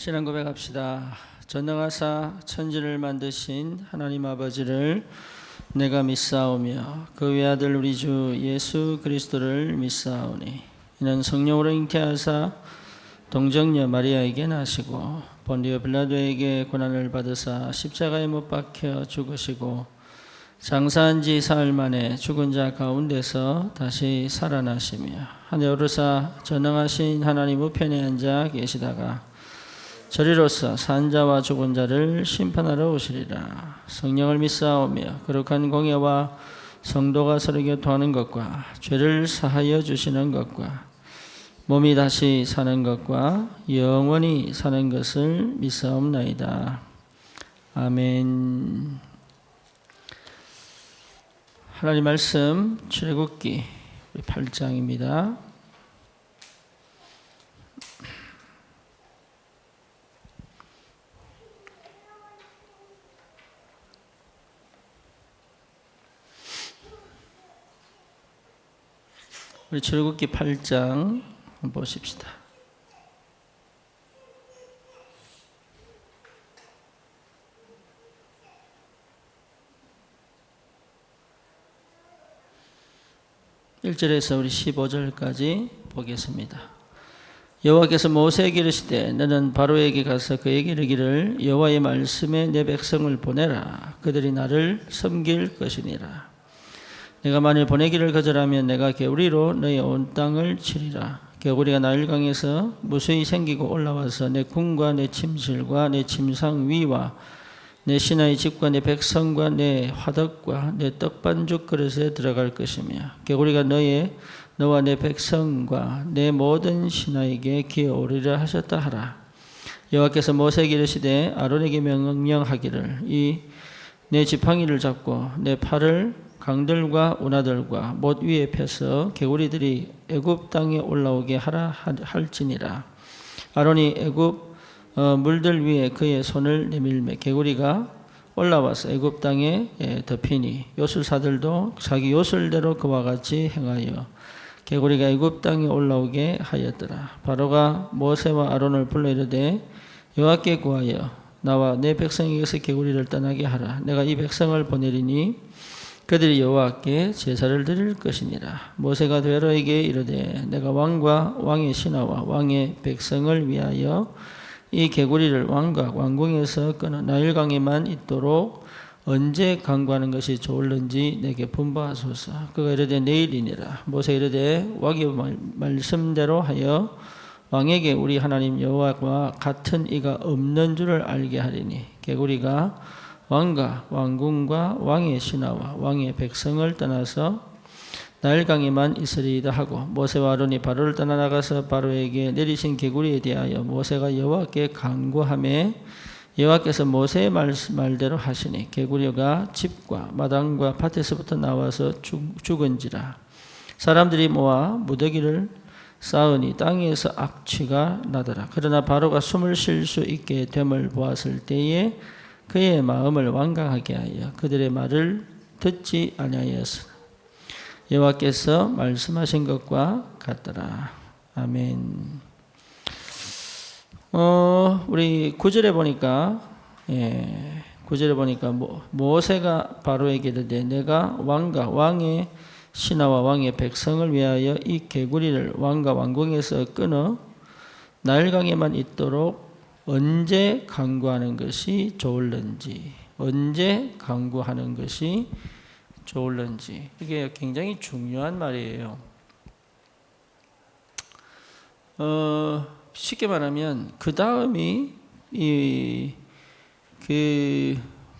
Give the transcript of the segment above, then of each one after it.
신앙 고백합시다. 전능하사 천지를 만드신 하나님 아버지를 내가 믿사오며 그 외아들 우리 주 예수 그리스도를 믿사오니 이는 성령으로 잉태하사 동정녀 마리아에게 나시고 본디오 빌라도에게 고난을 받으사 십자가에 못 박혀 죽으시고 장사한 지 사흘 만에 죽은 자 가운데서 다시 살아나시며 하늘 오르사 전능하신 하나님 우편에 앉아 계시다가 저리로서 산 자와 죽은 자를 심판하러 오시리라. 성령을 믿사오며 거룩한 공예와 성도가 서로 교통하는 것과 죄를 사하여 주시는 것과 몸이 다시 사는 것과 영원히 사는 것을 믿사옵나이다. 아멘. 하나님 말씀 출애굽기 8장입니다. 우리 출애굽기 8장 한번 보십시다. (1절에서) 우리 (15절까지) 보겠습니다. 여호와께서 모세에게 이르시되 너는 바로에게 가서 그에게 이르기를 여호와의 말씀에 내 백성을 보내라. 그들이 나를 섬길 것이니라. 내가 만일 보내기를 거절하면 내가 개구리로 너의 온 땅을 치리라. 개구리가 나일강에서 무수히 생기고 올라와서 내 궁과 내 침실과 내 침상 위와 내 신하의 집과 내 백성과 내 화덕과 내 떡반죽 그릇에 들어갈 것이며 개구리가 너와 내 백성과 내 모든 신하에게 기어오리라 하셨다 하라. 여호와께서 모세에게 이르시되 아론에게 명령하기를 이 내 지팡이를 잡고 내 팔을 강들과 운하들과 못 위에 펴서 개구리들이 애굽 땅에 올라오게 하라 할지니라. 아론이 애굽 물들 위에 그의 손을 내밀매 개구리가 올라와서 애굽 땅에 덮이니 요술사들도 자기 요술대로 그와 같이 행하여 개구리가 애굽 땅에 올라오게 하였더라. 바로가 모세와 아론을 불러 이르되 여호와께 구하여 나와 내 백성에게서 개구리를 떠나게 하라. 내가 이 백성을 보내리니 그들이 여호와께 제사를 드릴 것이니라. 모세가 베로에게 이르되 내가 왕과 왕의 신하와 왕의 백성을 위하여 이 개구리를 왕과 왕궁에서 끊어 나일강에만 있도록 언제 강구하는 것이 좋을는지 내게 분부하소서. 그가 이르되 내일이니라. 모세가 이르되 왕의 말씀대로 하여 왕에게 우리 하나님 여호와와 같은 이가 없는 줄을 알게 하리니 개구리가 왕과 왕궁과 왕의 신하와 왕의 백성을 떠나서 나일강에만 있으리이다 하고 모세와 아론이 바로를 떠나 나가서 바로에게 내리신 개구리에 대하여 모세가 여호와께 간구하매 여호와께서 모세의 말대로 하시니 개구리가 집과 마당과 밭에서부터 나와서 죽은지라. 사람들이 모아 무더기를 쌓으니 땅에서 악취가 나더라. 그러나 바로가 숨을 쉴 수 있게 됨을 보았을 때에 그의 마음을 완강하게 하여 그들의 말을 듣지 아니하였으나 여호와께서 말씀하신 것과 같더라. 아멘. 우리 9절에 보니까 9절에 보니까 모세가 바로에게 이르되 내가 왕과 왕의 신하와 왕의 백성을 위하여 이 개구리를 왕과 왕궁에서 끊어 나일강에만 있도록 언제 강구하는 것이 좋을는지, 언제 강구하는 것이 좋을는지, 이게 굉장히 중요한 말이에요. 쉽게 말하면 그 다음이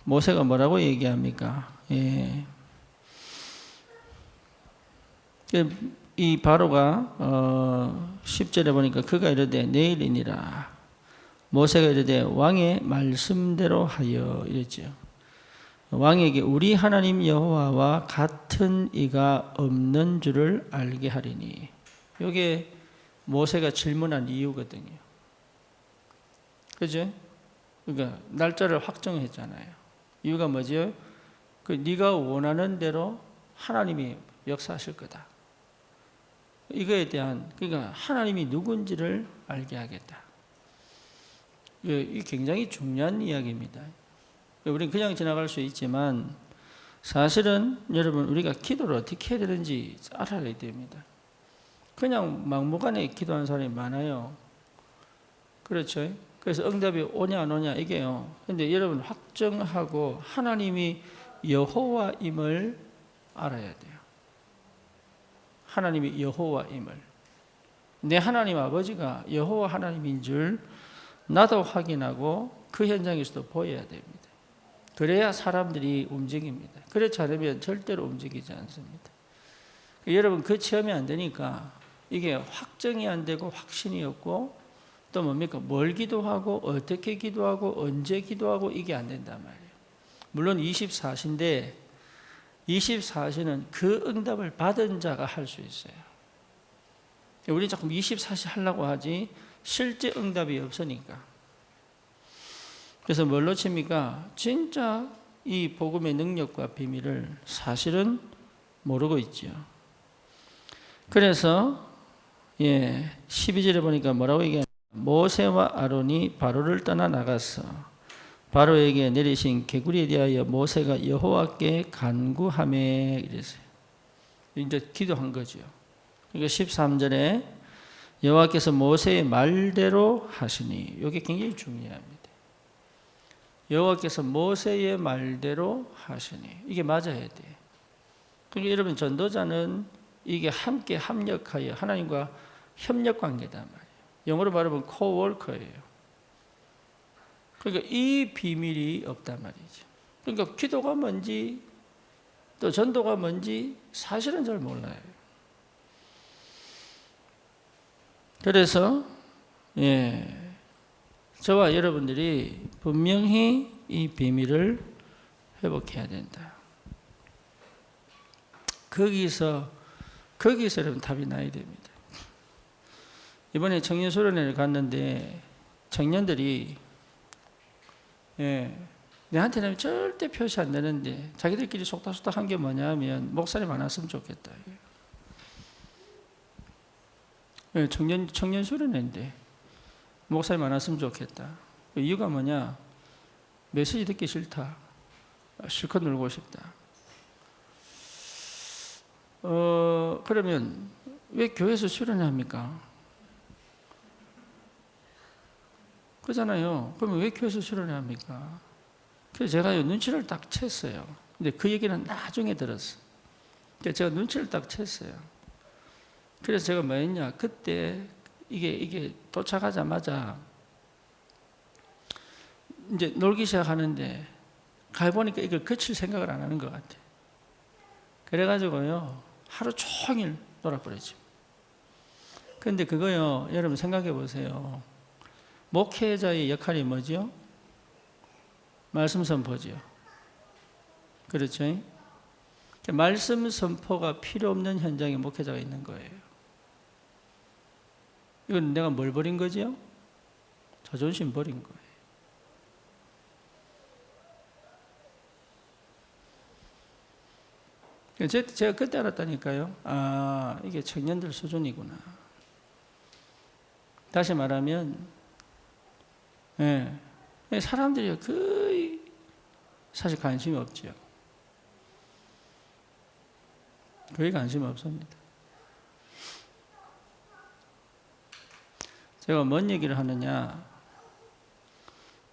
모세가 뭐라고 얘기합니까? 이 바로가 10절에 보니까 그가 이르되 내일이니라. 모세가 이르되 왕의 말씀대로 하여 이랬죠. 왕에게 우리 하나님 여호와와 같은 이가 없는 줄을 알게 하리니. 이게 모세가 질문한 이유거든요. 그죠? 그러니까 날짜를 확정했잖아요. 이유가 뭐죠? 네가 원하는 대로 하나님이 역사하실 거다. 이거에 대한, 그러니까 하나님이 누군지를 알게 하겠다. 이 굉장히 중요한 이야기입니다. 우리는 그냥 지나갈 수 있지만 사실은 여러분 우리가 기도를 어떻게 해야 되는지 알아야 됩니다. 그냥 막무가내 기도하는 사람이 많아요. 그렇죠? 그래서 응답이 오냐 안 오냐 이게요. 근데 여러분 확정하고 하나님이 여호와임을 알아야 돼요. 하나님이 여호와임을. 내 하나님 아버지가 여호와 하나님인 줄 나도 확인하고 그 현장에서도 보여야 됩니다. 그래야 사람들이 움직입니다. 그렇지 않으면 절대로 움직이지 않습니다. 여러분 그 체험이 안 되니까 이게 확정이 안 되고 확신이 없고 또 뭡니까? 뭘 기도하고 어떻게 기도하고 언제 기도하고 이게 안 된단 말이에요. 물론 24시인데 24시는 그 응답을 받은 자가 할 수 있어요. 우리 자꾸 24시 하려고 하지 실제 응답이 없으니까. 그래서 뭘로 칩니까? 진짜 이 복음의 능력과 비밀을 사실은 모르고 있죠. 그래서 12절에 보니까 뭐라고 얘기하냐? 모세와 아론이 바로를 떠나 나가서 바로에게 내리신 개구리에 대하여 모세가 여호와께 간구하매 이랬어요. 이제 기도한 거죠. 그러니까 13절에 여호와께서 모세의 말대로 하시니 이게 굉장히 중요합니다. 여호와께서 모세의 말대로 하시니 이게 맞아야 돼. 그러니까 여러분 전도자는 이게 함께 합력하여 하나님과 협력 관계단 말이에요. 영어로 말하면 코워커예요. 그러니까 이 비밀이 없단 말이죠. 그러니까 기도가 뭔지 또 전도가 뭔지 사실은 잘 몰라요. 그래서 저와 여러분들이 분명히 이 비밀을 회복해야 된다. 거기서 여러분 답이 나야 됩니다. 이번에 청년수련회를 갔는데 청년들이 내한테는 절대 표시 안 되는데 자기들끼리 속닥속닥 한 게 뭐냐 하면 목사님 많았으면 좋겠다. 청년 수련회인데 목사님 많았으면 좋겠다. 이유가 뭐냐? 메시지 듣기 싫다. 실컷 놀고 싶다. 그러면 왜 교회에서 수련회 합니까? 그렇잖아요. 그러면 왜 교회에서 수련회 합니까? 그래서 제가 눈치를 딱 챘어요. 근데 그 얘기는 나중에 들었어요. 그래서 제가 눈치를 딱 챘어요. 그래서 제가 뭐 했냐? 그때 이게 도착하자마자 이제 놀기 시작하는데 가보니까 이걸 그칠 생각을 안 하는 것 같아요. 그래가지고요, 하루 종일 놀아버리지. 근데 그거요, 여러분 생각해 보세요. 목회자의 역할이 뭐죠? 말씀 선포죠. 그렇죠? 말씀 선포가 필요 없는 현장에 목회자가 있는 거예요. 이건 내가 뭘 버린 거죠? 자존심 버린 거예요. 제가 그때 알았다니까요. 아, 이게 청년들 수준이구나. 다시 말하면, 사람들이 거의 사실 관심이 없죠. 거의 관심이 없습니다. 제가 뭔 얘기를 하느냐?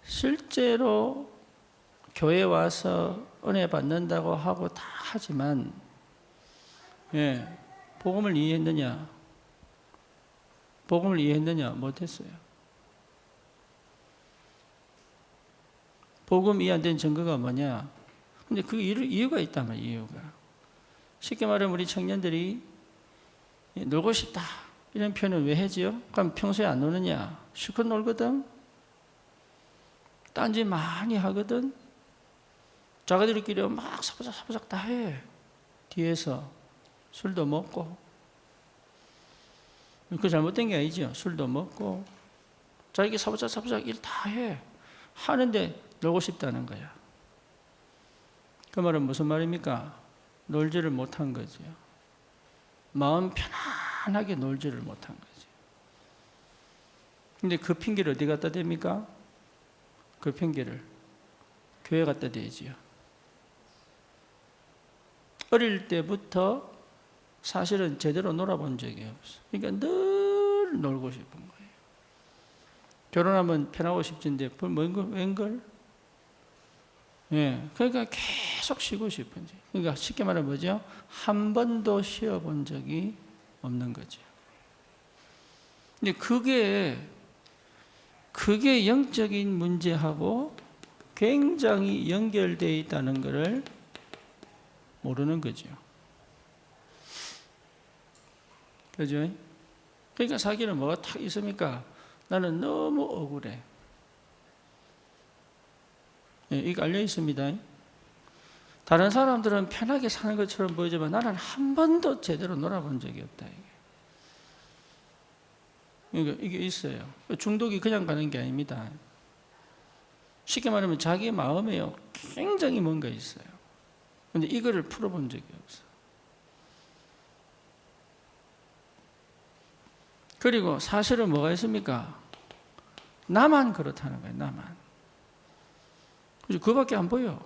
실제로 교회 와서 은혜 받는다고 하고 다 하지만, 복음을 이해했느냐? 복음을 이해했느냐? 못했어요. 복음 이해 안 된 증거가 뭐냐? 근데 그 이유가 있단 말이에요, 이유가. 쉽게 말하면 우리 청년들이 놀고 싶다. 이런 표현을 왜 하지요? 그럼 평소에 안 노느냐? 실컷 놀거든? 딴짓 많이 하거든? 자기들끼리 막 사부작 다 해. 뒤에서 술도 먹고. 그 잘못된 게 아니죠. 술도 먹고. 자기 사부작 일 다 해. 하는데 놀고 싶다는 거야. 그 말은 무슨 말입니까? 놀지를 못한 거죠. 마음 편안하게 놀지를 못한 거죠. 근데 그 핑계를 어디 갖다 댑니까? 그 핑계를 교회 갖다 대지요. 어릴 때부터 사실은 제대로 놀아본 적이 없어. 그러니까 늘 놀고 싶은 거예요. 결혼하면 편하고 싶진데 웬걸? 예, 그러니까 계속 쉬고 싶은지. 그러니까 쉽게 말하면 뭐죠? 한 번도 쉬어본 적이 없는 거죠. 근데 그게 영적인 문제하고 굉장히 연결되어 있다는 것을 모르는 거죠. 그죠? 그러니까 사기는 뭐가 탁 있습니까? 나는 너무 억울해. 예, 이거 알려 있습니다. 다른 사람들은 편하게 사는 것처럼 보이지만 나는 한 번도 제대로 놀아본 적이 없다. 그러니까 이게 있어요. 중독이 그냥 가는 게 아닙니다. 쉽게 말하면 자기 마음에요 굉장히 뭔가 있어요. 근데 이거를 풀어본 적이 없어. 그리고 사실은 뭐가 있습니까? 나만 그렇다는 거예요. 나만. 그밖에 안 보여.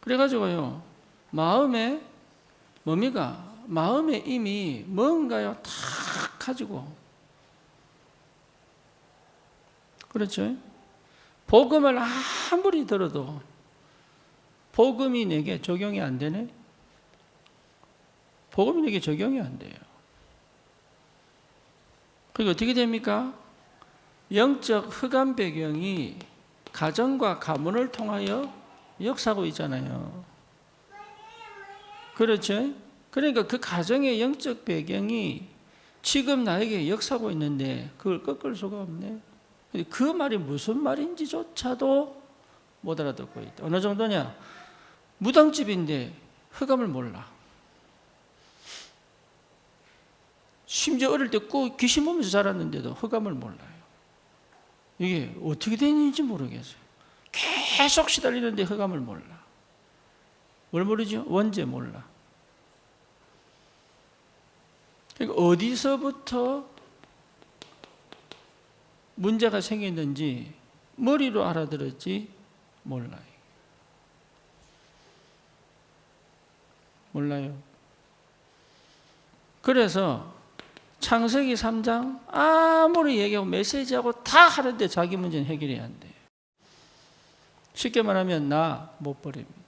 그래가지고요 마음에 뭡니까? 마음에 이미 뭔가요 탁 가지고, 그렇죠? 복음을 아무리 들어도 복음이 내게 적용이 안 되네? 복음이 내게 적용이 안 돼요. 그리고 어떻게 됩니까? 영적 흑암 배경이 가정과 가문을 통하여 역사하고 있잖아요. 그렇죠? 그러니까 그 가정의 영적 배경이 지금 나에게 역사하고 있는데 그걸 꺾을 수가 없네. 그 말이 무슨 말인지조차도 못 알아듣고 있다. 어느 정도냐? 무당집인데 흑암을 몰라. 심지어 어릴 때 꼭 귀신 보면서 자랐는데도 흑암을 몰라요. 이게 어떻게 되는지 모르겠어요. 계속 시달리는데 흑암을 몰라. 뭘 모르죠? 원죄 몰라. 그러니까 어디서부터 문제가 생겼는지 머리로 알아들었지 몰라요. 몰라요. 그래서 창세기 3장 아무리 얘기하고 메시지하고 다 하는데 자기 문제는 해결이 안 돼요. 쉽게 말하면 나 못 버립니다.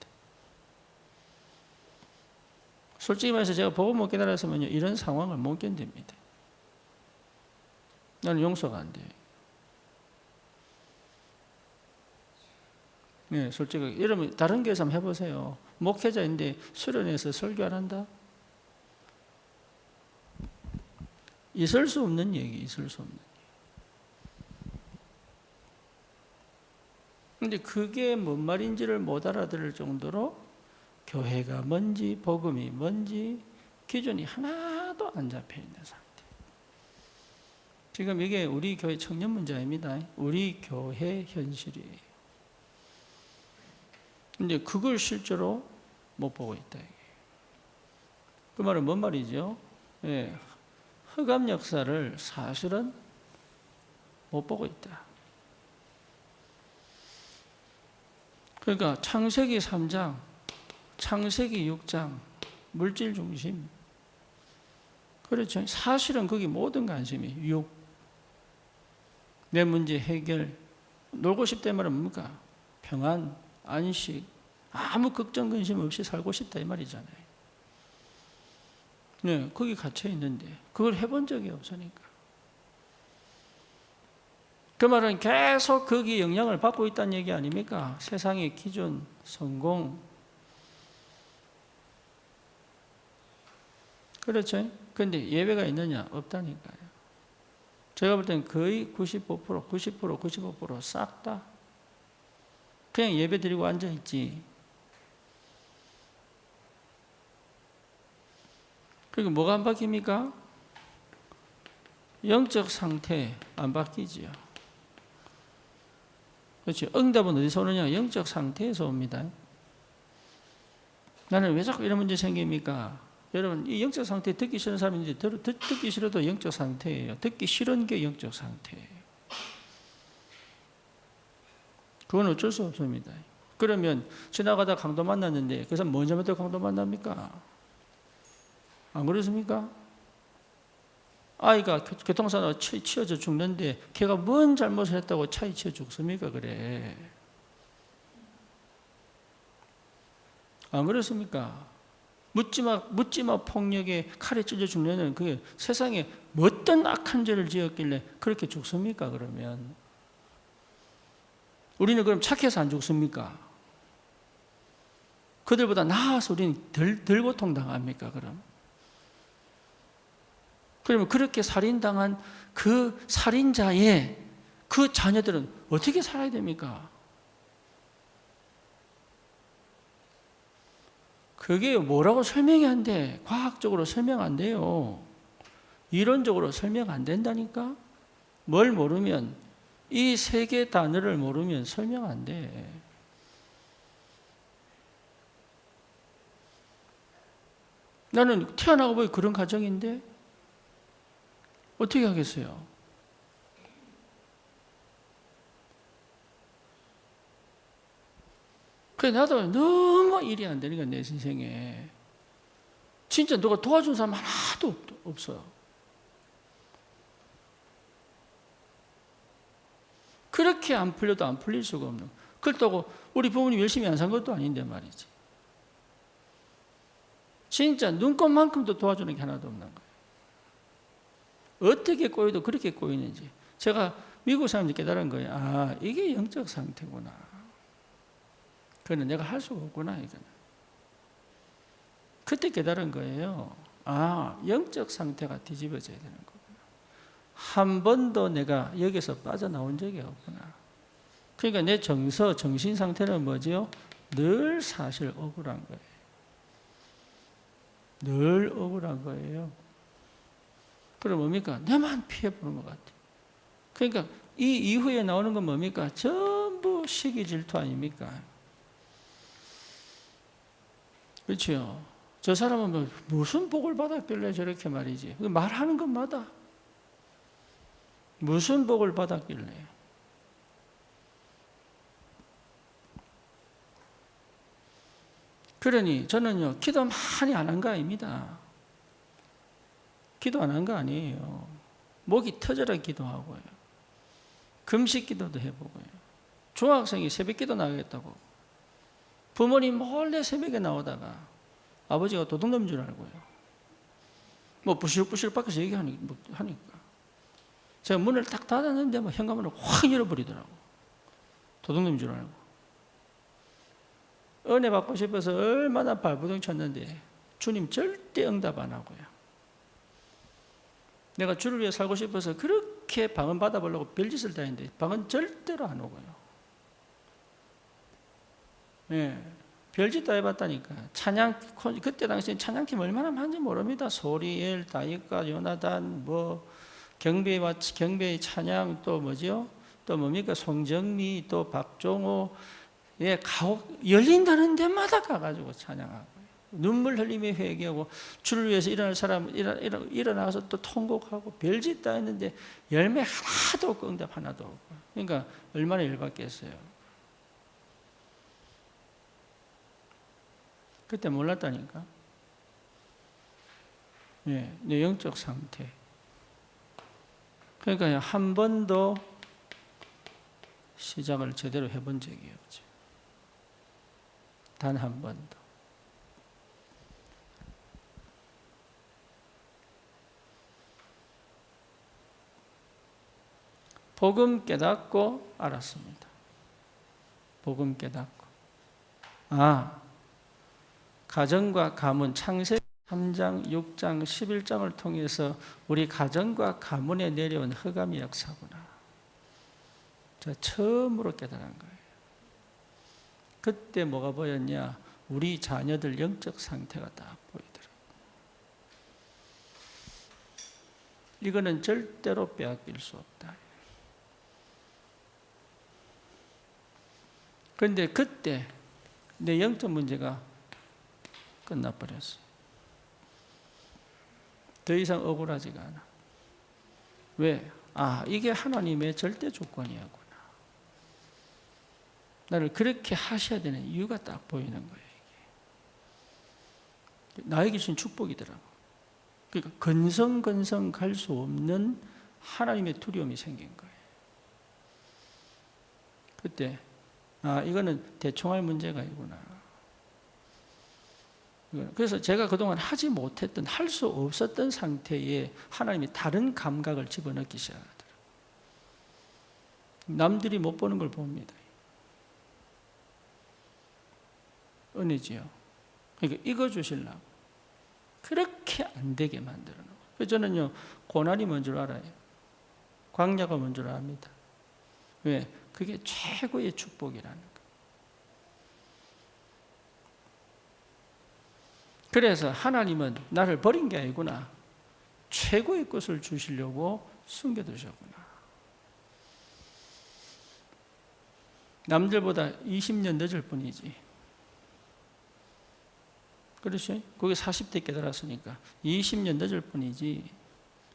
솔직히 말해서 제가 복음 못 깨달았으면 이런 상황을 못 견딥니다. 나는 용서가 안 돼요. 네, 솔직히 여러분 다른 교회에서 한번 해보세요. 목회자인데 수련회에서 설교 안 한다? 있을 수 없는 얘기, 있을 수 없는 얘기. 근데 그게 뭔 말인지를 못 알아들을 정도로 교회가 뭔지 복음이 뭔지 기준이 하나도 안 잡혀 있는 상태. 지금 이게 우리 교회 청년 문제입니다. 우리 교회 현실이에요. 근데 그걸 실제로 못 보고 있다. 그 말은 뭔 말이죠? 예, 흑암 역사를 사실은 못 보고 있다. 그러니까 창세기 3장, 창세기 6장, 물질 중심. 그렇죠. 사실은 거기 모든 관심이 육. 내 문제 해결. 놀고 싶다 말은 뭡니까? 평안, 안식, 아무 걱정 근심 없이 살고 싶다 이 말이잖아요. 네, 거기 갇혀 있는데 그걸 해본 적이 없으니까. 그 말은 계속 거기 영향을 받고 있다는 얘기 아닙니까? 세상의 기준, 성공. 그렇죠? 근데 예외가 있느냐? 없다니까요. 제가 볼 때는 거의 95%, 90%, 95% 싹 다 그냥 예배 드리고 앉아있지. 그리고 뭐가 안 바뀝니까? 영적 상태 안 바뀌지요. 그렇죠. 응답은 어디서 오느냐? 영적 상태에서 옵니다. 나는 왜 자꾸 이런 문제 생깁니까? 여러분, 이 영적 상태 듣기 싫은 사람인지 듣기 싫어도 영적 상태예요. 듣기 싫은 게 영적 상태예요. 그건 어쩔 수 없습니다. 그러면 지나가다 강도 만났는데 그 사람 먼저 부터 강도 만납니까? 안 그렇습니까? 아이가 교통사고가 치여져 죽는데 걔가 뭔 잘못을 했다고 차에 치여 죽습니까? 그래. 안 그렇습니까? 묻지마 폭력에 칼에 찔려 죽는 그게 세상에 어떤 악한 죄를 지었길래 그렇게 죽습니까? 그러면 우리는 그럼 착해서 안 죽습니까? 그들보다 나아서 우리는 덜 고통당합니까? 그러면 그렇게 살인당한 그 살인자의 그 자녀들은 어떻게 살아야 됩니까? 그게 뭐라고 설명이 안 돼. 과학적으로 설명 안 돼요. 이론적으로 설명 안 된다니까? 뭘 모르면, 이 세 개 단어를 모르면 설명 안 돼. 나는 태어나고 보니 그런 가정인데 어떻게 하겠어요? 그래 나도 너무 일이 안 되니까 내 인생에 진짜 누가 도와준 사람 하나도 없어요. 그렇게 안 풀려도 안 풀릴 수가 없는. 그렇다고 우리 부모님 열심히 안 산 것도 아닌데 말이지. 진짜 눈곱만큼도 도와주는 게 하나도 없는 거예요. 어떻게 꼬여도 그렇게 꼬이는지. 제가 미국 사람들이 깨달은 거예요. 아, 이게 영적 상태구나. 그거는 내가 할 수가 없구나, 이거는. 그때 깨달은 거예요. 아, 영적 상태가 뒤집어져야 되는 거구나. 한 번도 내가 여기서 빠져나온 적이 없구나. 그러니까 내 정신 상태는 뭐죠? 늘 사실 억울한 거예요. 늘 억울한 거예요. 그럼 뭡니까? 내만 피해보는 것 같아요. 그러니까 이 이후에 나오는 건 뭡니까? 전부 시기 질투 아닙니까? 그렇죠? 저 사람은 무슨 복을 받았길래 저렇게 말이지. 말하는 것마다 무슨 복을 받았길래. 그러니 저는요, 기도 많이 안 한 거 아닙니다. 기도 안 한 거 아니에요. 목이 터져라 기도하고요. 금식 기도도 해보고요. 중학생이 새벽 기도 나가겠다고. 부모님 몰래 새벽에 나오다가 아버지가 도둑놈인 줄 알고요. 뭐 부실부실 밖에서 얘기하니까. 제가 문을 딱 닫았는데 뭐 현관문을 확 열어버리더라고. 도둑놈인 줄 알고. 은혜 받고 싶어서 얼마나 발부둥 쳤는데 주님 절대 응답 안 하고요. 내가 주를 위해 살고 싶어서 그렇게 방언 받아보려고 별짓을 다 했는데 방언 절대로 안 오고요. 예, 별짓 다 해봤다니까. 찬양, 그때 당시에 찬양팀 얼마나 많은지 모릅니다. 소리엘, 다이까, 요나단, 뭐 경배와 경배의 찬양, 또 뭐죠? 또 뭡니까? 송정미, 또 박종호, 예, 가옥 열린다는 데마다 가가지고 찬양하고 눈물 흘리며 회개하고 주를 위해서 일어날 사람 일어나서 또 통곡하고 별짓 다 했는데 열매 하나도 없고 응답 하나도 없고. 그러니까 얼마나 열받겠어요. 그때 몰랐다니까. 예, 내 영적 상태. 그러니까 한 번도 시작을 제대로 해본 적이 없죠. 단 한 번도. 복음 깨닫고 알았습니다. 복음 깨닫고. 아, 가정과 가문, 창세기 3장, 6장, 11장을 통해서 우리 가정과 가문에 내려온 흑암의 역사구나. 제가 처음으로 깨달은 거예요. 그때 뭐가 보였냐? 우리 자녀들 영적 상태가 딱 보이더라고요. 이거는 절대로 빼앗길 수 없다. 그런데 그때 내 영적 문제가 끝나버렸어요. 더 이상 억울하지가 않아. 왜? 아, 이게 하나님의 절대 조건이었구나. 나를 그렇게 하셔야 되는 이유가 딱 보이는 거예요. 이게. 나에게 주신 축복이더라고. 그러니까 건성건성 갈 수 없는 하나님의 두려움이 생긴 거예요. 그때 이거는 대충 할 문제가 아니구나. 그래서 제가 그동안 하지 못했던, 할 수 없었던 상태에 하나님이 다른 감각을 집어넣기 시작하더라고요. 남들이 못 보는 걸 봅니다. 은혜지요. 그러니까 이거 주시려고 그렇게 안 되게 만들어 놓고. 그래서 저는요, 고난이 뭔 줄 알아요. 광야가 뭔 줄 압니다. 왜? 그게 최고의 축복이라는 거예요. 그래서 하나님은 나를 버린 게 아니구나. 최고의 것을 주시려고 숨겨두셨구나. 남들보다 20년 늦을 뿐이지. 그렇지? 그게 40대 깨달았으니까 20년 늦을 뿐이지.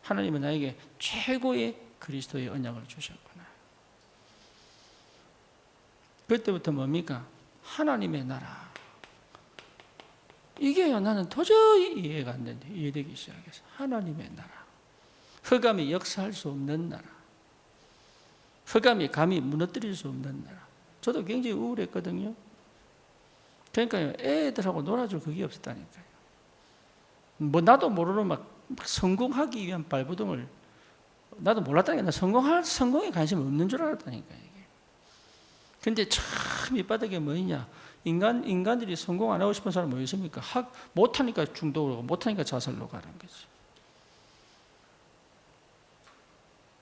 하나님은 나에게 최고의 그리스도의 언약을 주셨구나. 그때부터 뭡니까? 하나님의 나라. 이게요, 나는 도저히 이해가 안 되는데 이해되기 시작해서. 하나님의 나라. 흑암이 역사할 수 없는 나라. 흑암이 감히 무너뜨릴 수 없는 나라. 저도 굉장히 우울했거든요. 그러니까요, 애들하고 놀아줄 그게 없었다니까요. 뭐 나도 모르는 막 성공하기 위한 발버둥을 나도 몰랐다니까. 나 성공에 관심 없는 줄 알았다니까요. 근데 참 밑바닥에 뭐있냐? 인간들이 성공 안 하고 싶은 사람 뭐 있습니까? 못하니까 중독으로, 못하니까 자살로 가는 거지.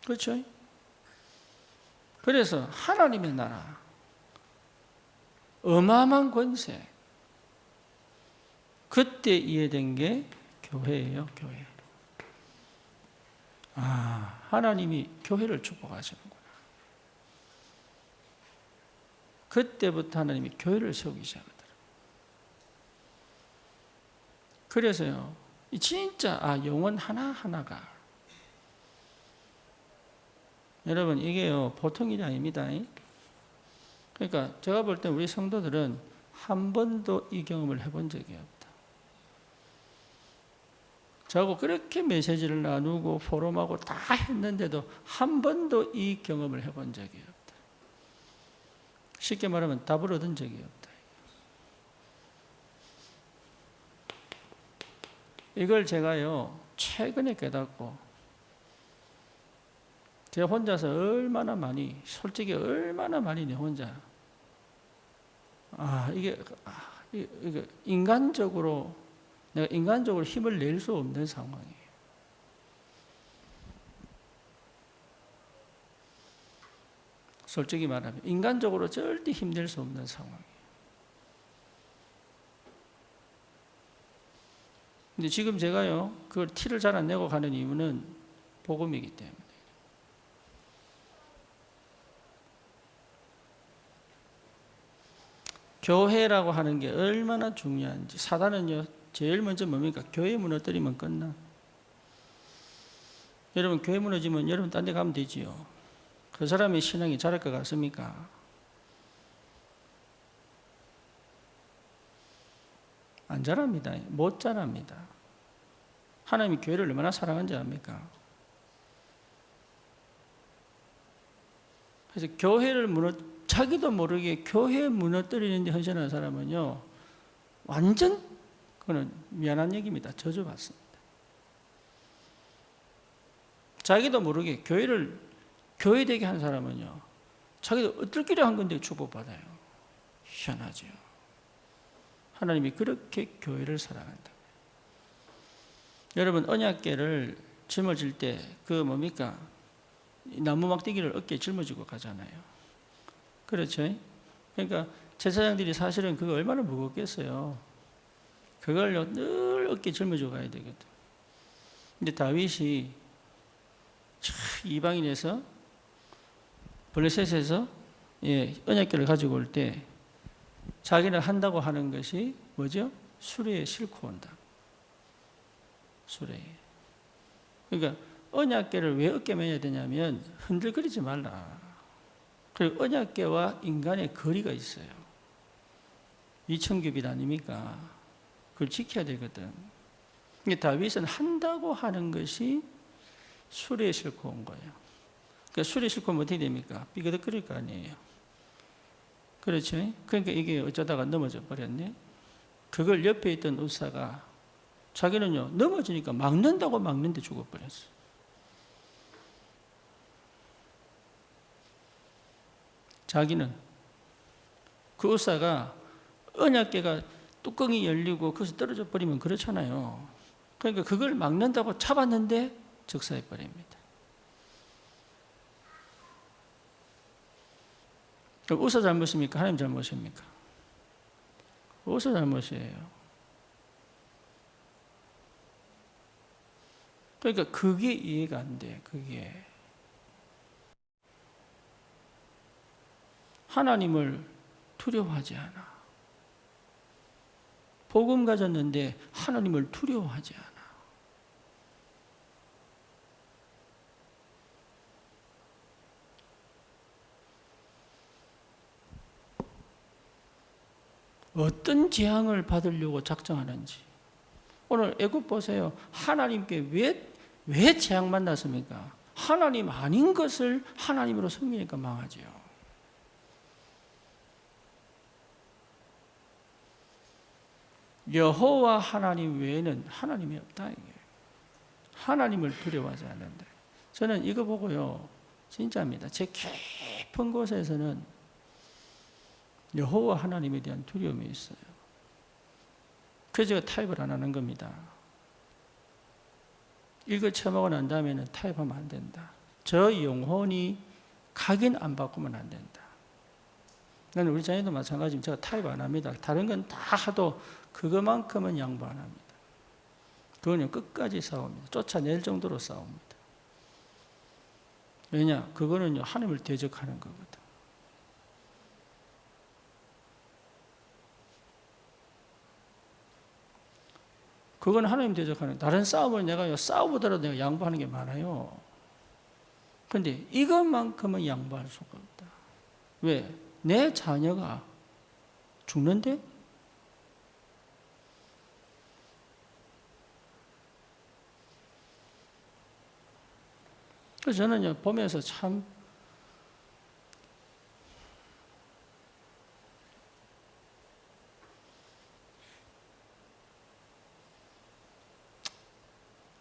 그렇죠? 그래서 하나님의 나라, 어마어마한 권세, 그때 이해된 게 교회예요, 교회. 하나님이 교회를 축복하시는구나. 그때부터 하나님이 교회를 세우기 시작하더라고요. 그래서요, 진짜 영혼 하나하나가, 여러분 이게요 보통 일이 아닙니다. 그러니까 제가 볼 때 우리 성도들은 한 번도 이 경험을 해본 적이 없다. 저하고 그렇게 메시지를 나누고 포럼하고 다 했는데도 한 번도 이 경험을 해본 적이 없다. 쉽게 말하면 답을 얻은 적이 없다. 이걸 제가요 최근에 깨닫고, 제가 혼자서 얼마나 많이, 솔직히 얼마나 많이 내 혼자 이게 내가 인간적으로 힘을 낼 수 없는 상황이에요. 솔직히 말하면 인간적으로 절대 힘낼 수 없는 상황이에요. 근데 지금 제가요 그걸 티를 잘 안 내고 가는 이유는 복음이기 때문에. 교회라고 하는 게 얼마나 중요한지. 사단은요 제일 먼저 뭡니까? 교회 무너뜨리면 끝나. 여러분 교회 무너지면 여러분 딴 데 가면 되지요. 그 사람의 신앙이 자랄 것 같습니까? 안 자랍니다. 못 자랍니다. 하나님이 교회를 얼마나 사랑하는지 압니까? 그래서 자기도 모르게 교회 무너뜨리는 데 헌신하는 사람은요 완전 그거는 미안한 얘기입니다. 저주받습니다. 자기도 모르게 교회 되게 한 사람은요 자기도 어떨끼리 한 건데 축복받아요. 희한하죠. 하나님이 그렇게 교회를 사랑한다. 여러분 언약궤를 짊어질 때 그 뭡니까? 나무 막대기를 어깨에 짊어지고 가잖아요. 그렇죠? 그러니까 제사장들이 사실은 그거 얼마나 무겁겠어요. 그걸요 늘 어깨에 짊어지고 가야 되거든. 근데 다윗이 이방인에서 블레셋에서 언약궤를 가지고 올 때 자기는 한다고 하는 것이 뭐죠? 수레에 싣고 온다. 수레에. 그러니까 언약궤를 왜 어깨에 매야 되냐면 흔들거리지 말라. 그리고 언약궤와 인간의 거리가 있어요. 이천규빗 아닙니까? 그걸 지켜야 되거든. 다윗은 한다고 하는 것이 수레에 싣고 온 거예요. 그러니까 수레에 싣고 오면 어떻게 됩니까? 삐그덕거릴 거 아니에요. 그렇죠? 그러니까 이게 어쩌다가 넘어져 버렸네. 그걸 옆에 있던 의사가 자기는요, 넘어지니까 막는다고 막는데 죽어버렸어. 자기는 그 의사가 언약궤가 뚜껑이 열리고 거기서 떨어져 버리면 그렇잖아요. 그러니까 그걸 막는다고 잡았는데 적사해 버립니다. 의사 잘못입니까? 하나님 잘못입니까? 의사 잘못이에요. 그러니까 그게 이해가 안 돼. 그게 하나님을 두려워하지 않아. 복음 가졌는데 하나님을 두려워하지 않아. 어떤 재앙을 받으려고 작정하는지. 오늘 애굽 보세요. 하나님께 왜 재앙 만났습니까? 하나님 아닌 것을 하나님으로 섬기니까 망하지요. 여호와 하나님 외에는 하나님이 없다. 하나님을 두려워하지 않는다. 저는 이거 보고요, 진짜입니다. 제 깊은 곳에서는 여호와 하나님에 대한 두려움이 있어요. 그래서 제가 타협을 안 하는 겁니다. 이거 처먹고 난 다음에는 타협하면 안 된다. 저 영혼이 각인 안 바꾸면 안 된다. 나는 우리 자녀도 마찬가지입니다. 제가 타협 안 합니다. 다른 건 다 하도 그것만큼은 양보 안 합니다. 그거는 끝까지 싸웁니다. 쫓아낼 정도로 싸웁니다. 왜냐? 그거는요, 하나님을 대적하는 거거든. 그건 하나님 대적하는, 다른 싸움을 내가 싸우보다도 내가 양보하는 게 많아요. 근데 이것만큼은 양보할 수가 없다. 왜? 내 자녀가 죽는데? 그래서 저는요, 보면서 참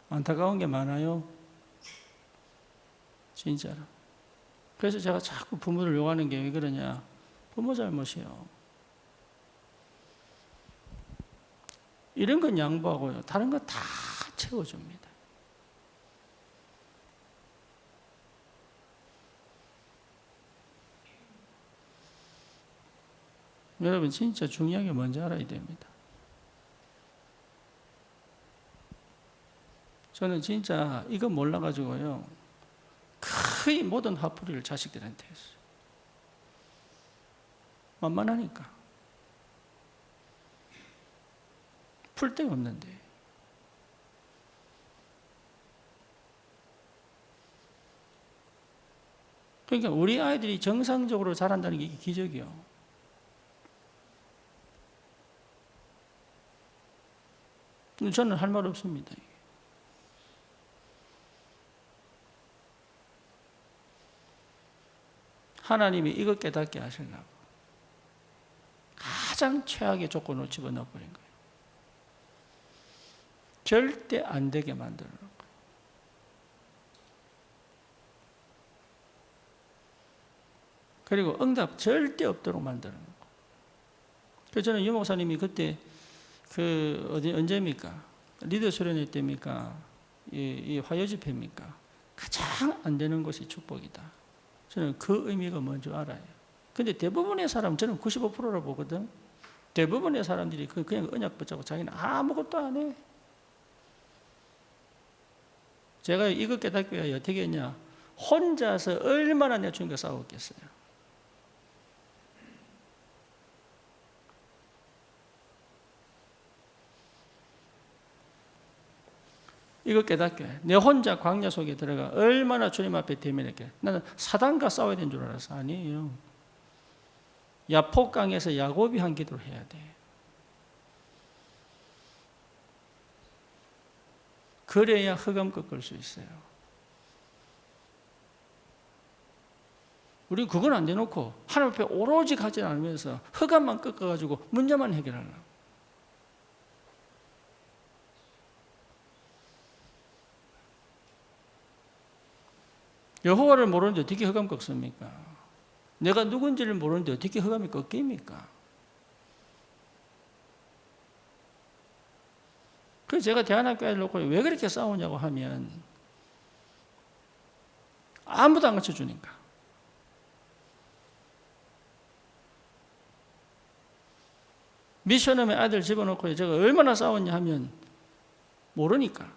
안타까운 게 많아요. 진짜로. 그래서 제가 자꾸 부모를 욕하는 게 왜 그러냐. 부모 잘못이요. 이런 건 양보하고요. 다른 건 다 채워줍니다. 여러분 진짜 중요한 게 뭔지 알아야 됩니다. 저는 진짜 이거 몰라가지고요, 거의 모든 화풀이를 자식들한테 했어요. 만만하니까. 풀 데가 없는데. 그러니까 우리 아이들이 정상적으로 자란다는 게 기적이요. 저는 할 말 없습니다. 하나님이 이것 깨닫게 하시려고 가장 최악의 조건을 집어넣어 버린 거예요. 절대 안 되게 만들어 놓은 거예요. 그리고 응답 절대 없도록 만들어 놓은 거예요. 그래서 저는 유 목사님이 그때 언제입니까? 리더 수련회 때입니까? 이 화요 집회입니까? 가장 안 되는 것이 축복이다. 저는 그 의미가 뭔지 알아요. 근데 대부분의 사람, 저는 95%라 보거든. 대부분의 사람들이 그냥 언약 붙잡고 자기는 아무것도 안 해. 제가 이거 깨닫기 위해 어떻게 했냐? 혼자서 얼마나 내 주님과 싸웠겠어요. 이거 깨닫게. 내 혼자 광야 속에 들어가 얼마나 주님 앞에 대면했게. 나는 사단과 싸워야 되는 줄 알았어. 아니에요. 야폭강에서 야곱이 한 기도를 해야 돼. 그래야 흑암 꺾을 수 있어요. 우리 그건 안 대놓고 하나님 앞에 오로지 가지 않으면서 흑암만 꺾어가지고 문제만 해결하려고. 여호와를 모르는데 어떻게 흑암 꺾습니까? 내가 누군지를 모르는데 어떻게 흑암이 꺾입니까? 그래서 제가 대안학교에 놓고 왜 그렇게 싸우냐고 하면 아무도 안 가르쳐주니까. 미션홈에 아들 집어넣고 제가 얼마나 싸웠냐 하면 모르니까.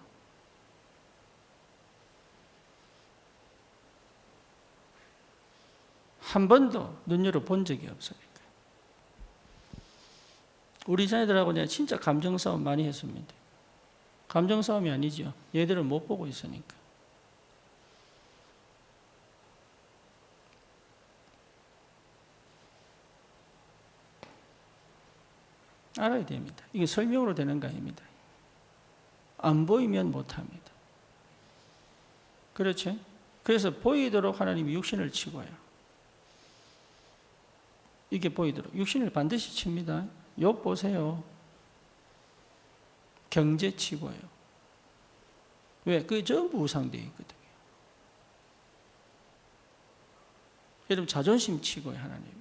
한 번도 눈여겨 본 적이 없으니까. 우리 자녀들하고 내가 진짜 감정 싸움 많이 했습니다. 감정 싸움이 아니죠. 얘들은 못 보고 있으니까. 알아야 됩니다. 이게 설명으로 되는 거 아닙니다. 안 보이면 못합니다. 그렇죠? 그래서 보이도록 하나님이 육신을 치고요. 이게 보이도록. 육신을 반드시 칩니다. 욥 보세요. 경제 치고요. 왜? 그게 전부 우상되어 있거든요. 여러분 자존심 치고요, 하나님이.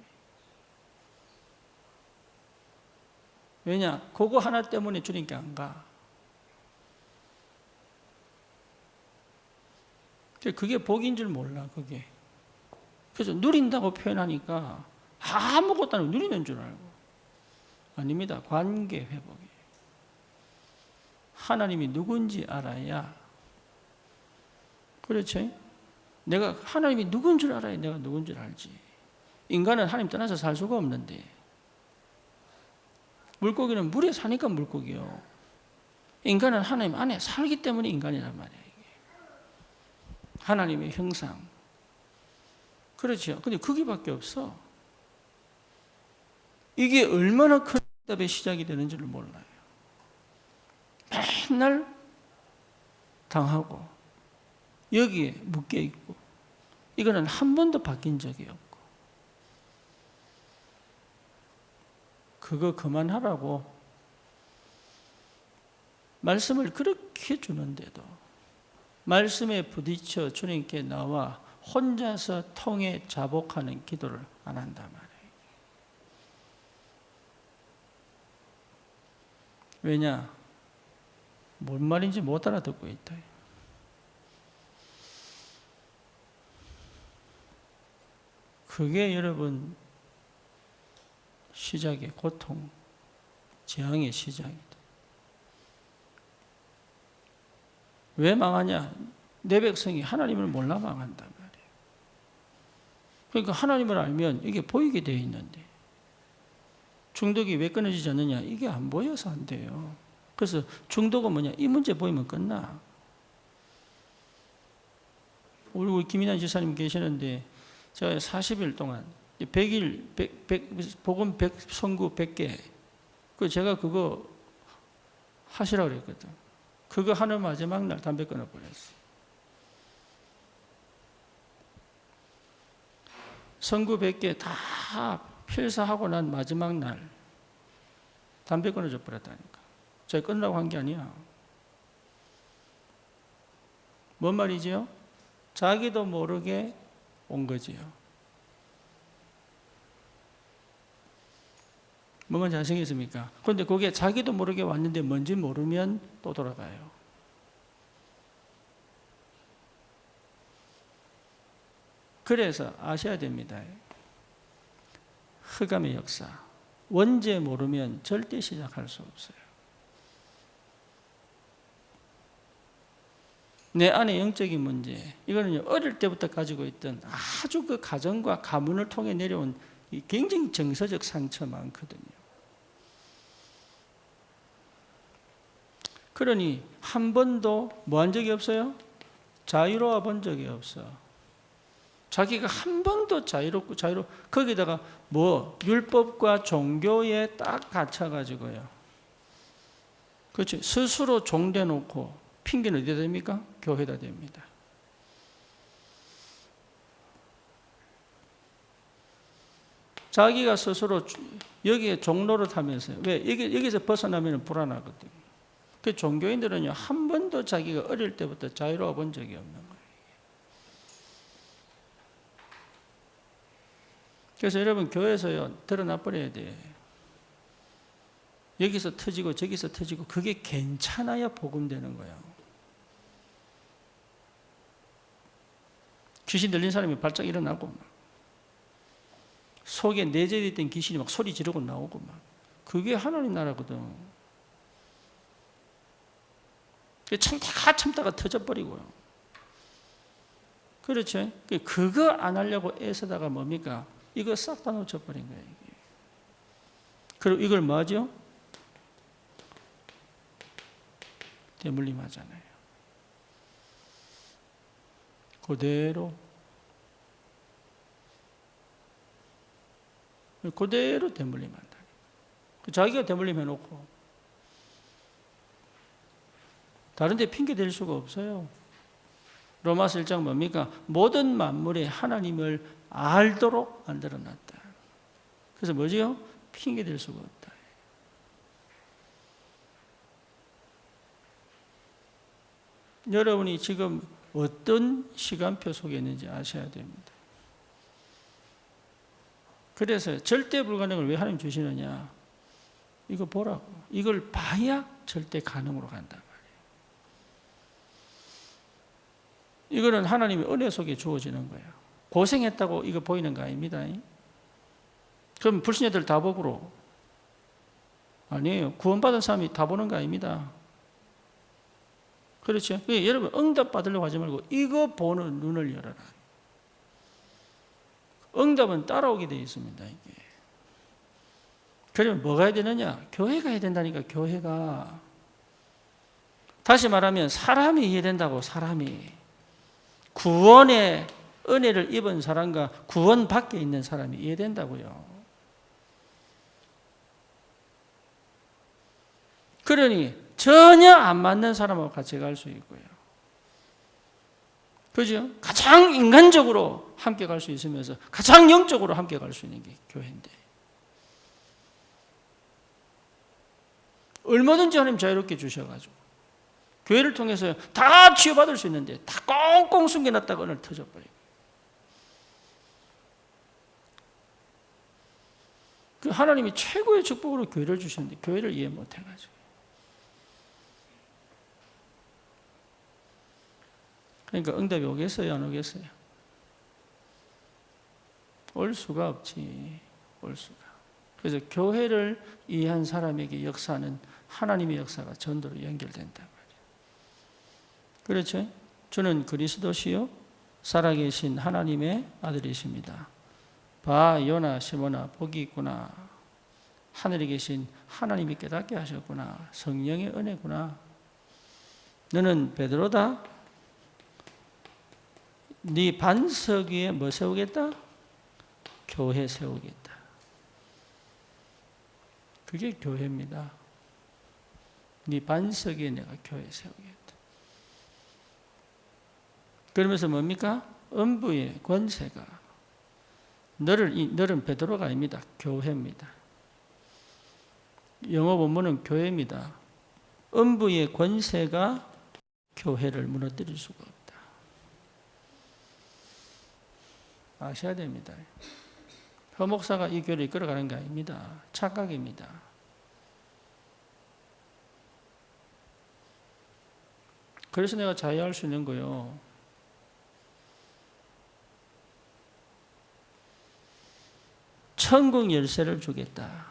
왜냐? 그거 하나 때문에 주님께 안 가. 그게 복인 줄 몰라, 그게. 그래서 누린다고 표현하니까 아무것도 안 하고 누리는 줄 알고. 아닙니다. 관계 회복이에요. 하나님이 누군지 알아야. 그렇죠? 내가 하나님이 누군 줄 알아야 내가 누군 줄 알지. 인간은 하나님 떠나서 살 수가 없는데. 물고기는 물에 사니까 물고기요. 인간은 하나님 안에 살기 때문에 인간이란 말이에요. 이게. 하나님의 형상. 그렇죠. 근데 그게밖에 없어. 이게 얼마나 큰 답의 시작이 되는지를 몰라요. 맨날 당하고 여기에 묶여 있고 이거는 한 번도 바뀐 적이 없고 그거 그만하라고 말씀을 그렇게 주는데도 말씀에 부딪혀 주님께 나와 혼자서 통해 자복하는 기도를 안 한단 말이에요. 왜냐? 뭔 말인지 못 알아듣고 있다. 그게 여러분 시작의 고통, 재앙의 시작이다. 왜 망하냐? 내 백성이 하나님을 몰라 망한단 말이에요. 그러니까 하나님을 알면 이게 보이게 되어 있는데 중독이 왜 끊어지지 않느냐? 이게 안 보여서 안 돼요. 그래서 중독은 뭐냐? 이 문제 보이면 끝나. 우리 김인환 지사님 계시는데 제가 40일 동안 100일 복음 100 선구 100개 그 제가 그거 하시라고 그랬거든. 그거 하는 마지막 날 담배 끊어버렸어. 선구 100개 다 필사하고 난 마지막 날 담배 끊어져 버렸다니까. 제가 끊으라고 한 게 아니야. 뭔 말이지요? 자기도 모르게 온 거지요. 뭔가 자신있습니까? 그런데 그게 자기도 모르게 왔는데 뭔지 모르면 또 돌아가요. 그래서 아셔야 됩니다. 흑암의 역사. 원죄 모르면 절대 시작할 수 없어요. 내 안에 영적인 문제, 이거는 어릴 때부터 가지고 있던 아주 그 가정과 가문을 통해 내려온 굉장히 정서적 상처 많거든요. 그러니 한 번도 뭐 한 적이 없어요? 자유로워 본 적이 없어. 자기가 한 번도 거기다가 뭐 율법과 종교에 딱 갇혀가지고요. 그렇지. 스스로 종돼 놓고 핑계는 어디다 됩니까? 교회다 됩니다. 자기가 스스로 여기에 종로를 하면서요. 왜? 여기서 벗어나면 불안하거든요. 그 종교인들은요, 한 번도 자기가 어릴 때부터 자유로워 본 적이 없는 거예요. 그래서 여러분, 교회에서요, 드러나 버려야 돼요. 여기서 터지고 저기서 터지고 그게 괜찮아야 복음되는 거예요. 귀신 들린 사람이 발작 일어나고 막. 속에 내재되어 있던 귀신이 막 소리 지르고 나오고 막. 그게 하나님 나라거든. 참다가 터져버리고요. 그렇죠? 그거 안 하려고 애쓰다가 뭡니까? 이거 싹 다 놓쳐버린 거예요. 이게. 그리고 이걸 뭐죠? 대물림 하잖아요. 그대로 대물림 한다. 자기가 대물림 해놓고 다른 데 핑계 댈 수가 없어요. 로마서 1장 뭡니까? 모든 만물에 하나님을 알도록 만들어놨다. 그래서 뭐지요? 핑계 댈 수가 없다. 여러분이 지금 어떤 시간표 속에 있는지 아셔야 됩니다. 그래서 절대 불가능을 왜 하나님 주시느냐? 이거 보라고. 이걸 봐야 절대 가능으로 간단 말이에요. 이거는 하나님의 은혜 속에 주어지는 거예요. 고생했다고 이거 보이는 거 아닙니다. 그럼 불신자들 다 복으로? 아니에요. 구원받은 사람이 다 보는 거 아닙니다. 그렇죠? 여러분 응답 받으려고 하지 말고 이거 보는 눈을 열어라. 응답은 따라오게 되어 있습니다. 이게. 그러면 뭐가 해야 되느냐? 교회가 해야 된다니까. 교회가. 다시 말하면 사람이 이해된다고. 사람이. 구원의 은혜를 입은 사람과 구원 밖에 있는 사람이 이해된다고요. 그러니 전혀 안 맞는 사람하고 같이 갈 수 있고요. 그죠? 가장 인간적으로 함께 갈 수 있으면서 가장 영적으로 함께 갈 수 있는 게 교회인데. 얼마든지 하나님 자유롭게 주셔가지고 교회를 통해서 다 치유받을 수 있는데 다 꽁꽁 숨겨놨다가 오늘 터져버리고. 그 하나님이 최고의 축복으로 교회를 주셨는데 교회를 이해 못해가지고. 그러니까 응답이 오겠어요? 안 오겠어요? 올 수가 없지. 올 수가. 그래서 교회를 이해한 사람에게 역사는 하나님의 역사가 전도로 연결된단 말이에요. 그렇죠? 주는 그리스도시요 살아계신 하나님의 아들이십니다. 봐 요나 시몬아 복이 있구나. 하늘에 계신 하나님이 깨닫게 하셨구나. 성령의 은혜구나. 너는 베드로다. 네 반석 위에 뭐 세우겠다? 교회 세우겠다. 그게 교회입니다. 네 반석 위에 내가 교회 세우겠다. 그러면서 뭡니까? 음부의 권세가 너는 베드로가 아닙니다. 교회입니다. 영어 본문은 교회입니다. 음부의 권세가 교회를 무너뜨릴 수가 없다. 아셔야 됩니다. 허 목사가 이 교회를 이끌어가는 게 아닙니다. 착각입니다. 그래서 내가 자유할 수 있는 거요. 천국 열쇠를 주겠다.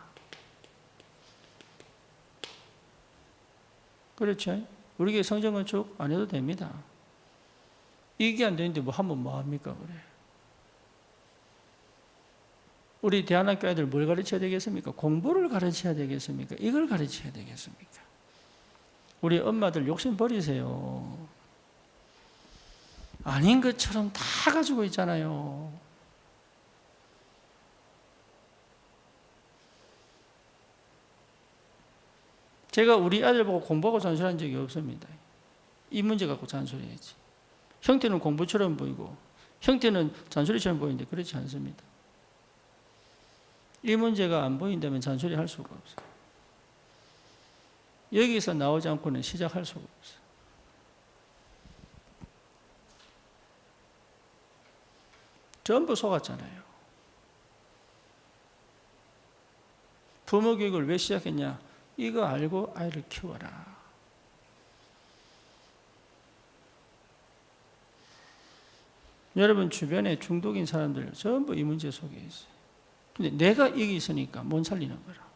그렇죠? 우리 교회 성전건축 안 해도 됩니다. 이게 안 되는데 뭐 하면 뭐 합니까? 그래. 우리 대안학교 아이들 뭘 가르쳐야 되겠습니까? 공부를 가르쳐야 되겠습니까? 이걸 가르쳐야 되겠습니까? 우리 엄마들 욕심 버리세요. 아닌 것처럼 다 가지고 있잖아요. 제가 우리 아들 보고 공부하고 잔소리한 적이 없습니다. 이 문제 갖고 잔소리했지. 형태는 공부처럼 보이고 형태는 잔소리처럼 보이는데 그렇지 않습니다. 이 문제가 안 보인다면 잔소리할 수가 없어요. 여기서 나오지 않고는 시작할 수가 없어요. 전부 속았잖아요. 부모 교육을 왜 시작했냐? 이거 알고 아이를 키워라. 여러분 주변에 중독인 사람들 전부 이 문제 속에 있어요. 근데 내가 여기 있으니까 못 살리는 거라.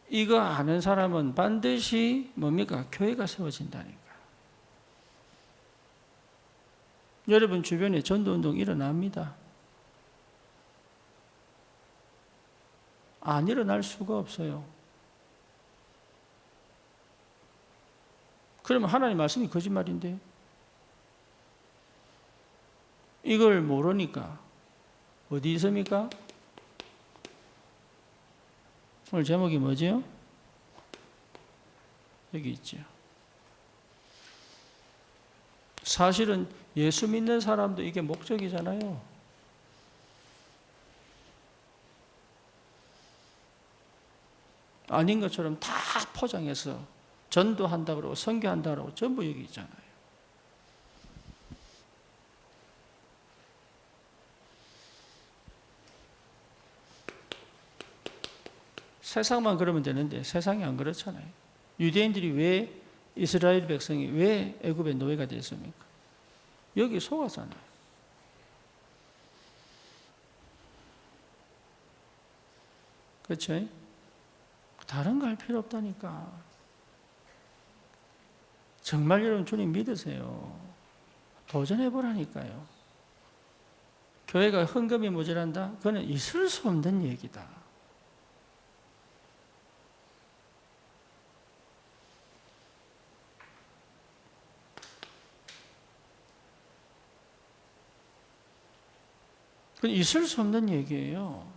이거 아는 사람은 반드시 뭡니까? 교회가 세워진다니까. 여러분 주변에 전도운동 일어납니다. 안 일어날 수가 없어요. 그러면 하나님 말씀이 거짓말인데 이걸 모르니까 어디 있습니까? 오늘 제목이 뭐지요? 여기 있죠. 사실은 예수 믿는 사람도 이게 목적이잖아요. 아닌 것처럼 다 포장해서 전도한다 그러고 선교한다 그러고 전부 여기 있잖아요. 세상만 그러면 되는데 세상이 안 그렇잖아요. 유대인들이 왜 이스라엘 백성이 왜 애굽의 노예가 됐습니까? 여기 속았잖아요. 그렇죠? 다른 거 할 필요 없다니까. 정말 여러분 주님 믿으세요. 도전해보라니까요. 교회가 헌금이 모자란다? 그건 있을 수 없는 얘기다. 그건 있을 수 없는 얘기예요.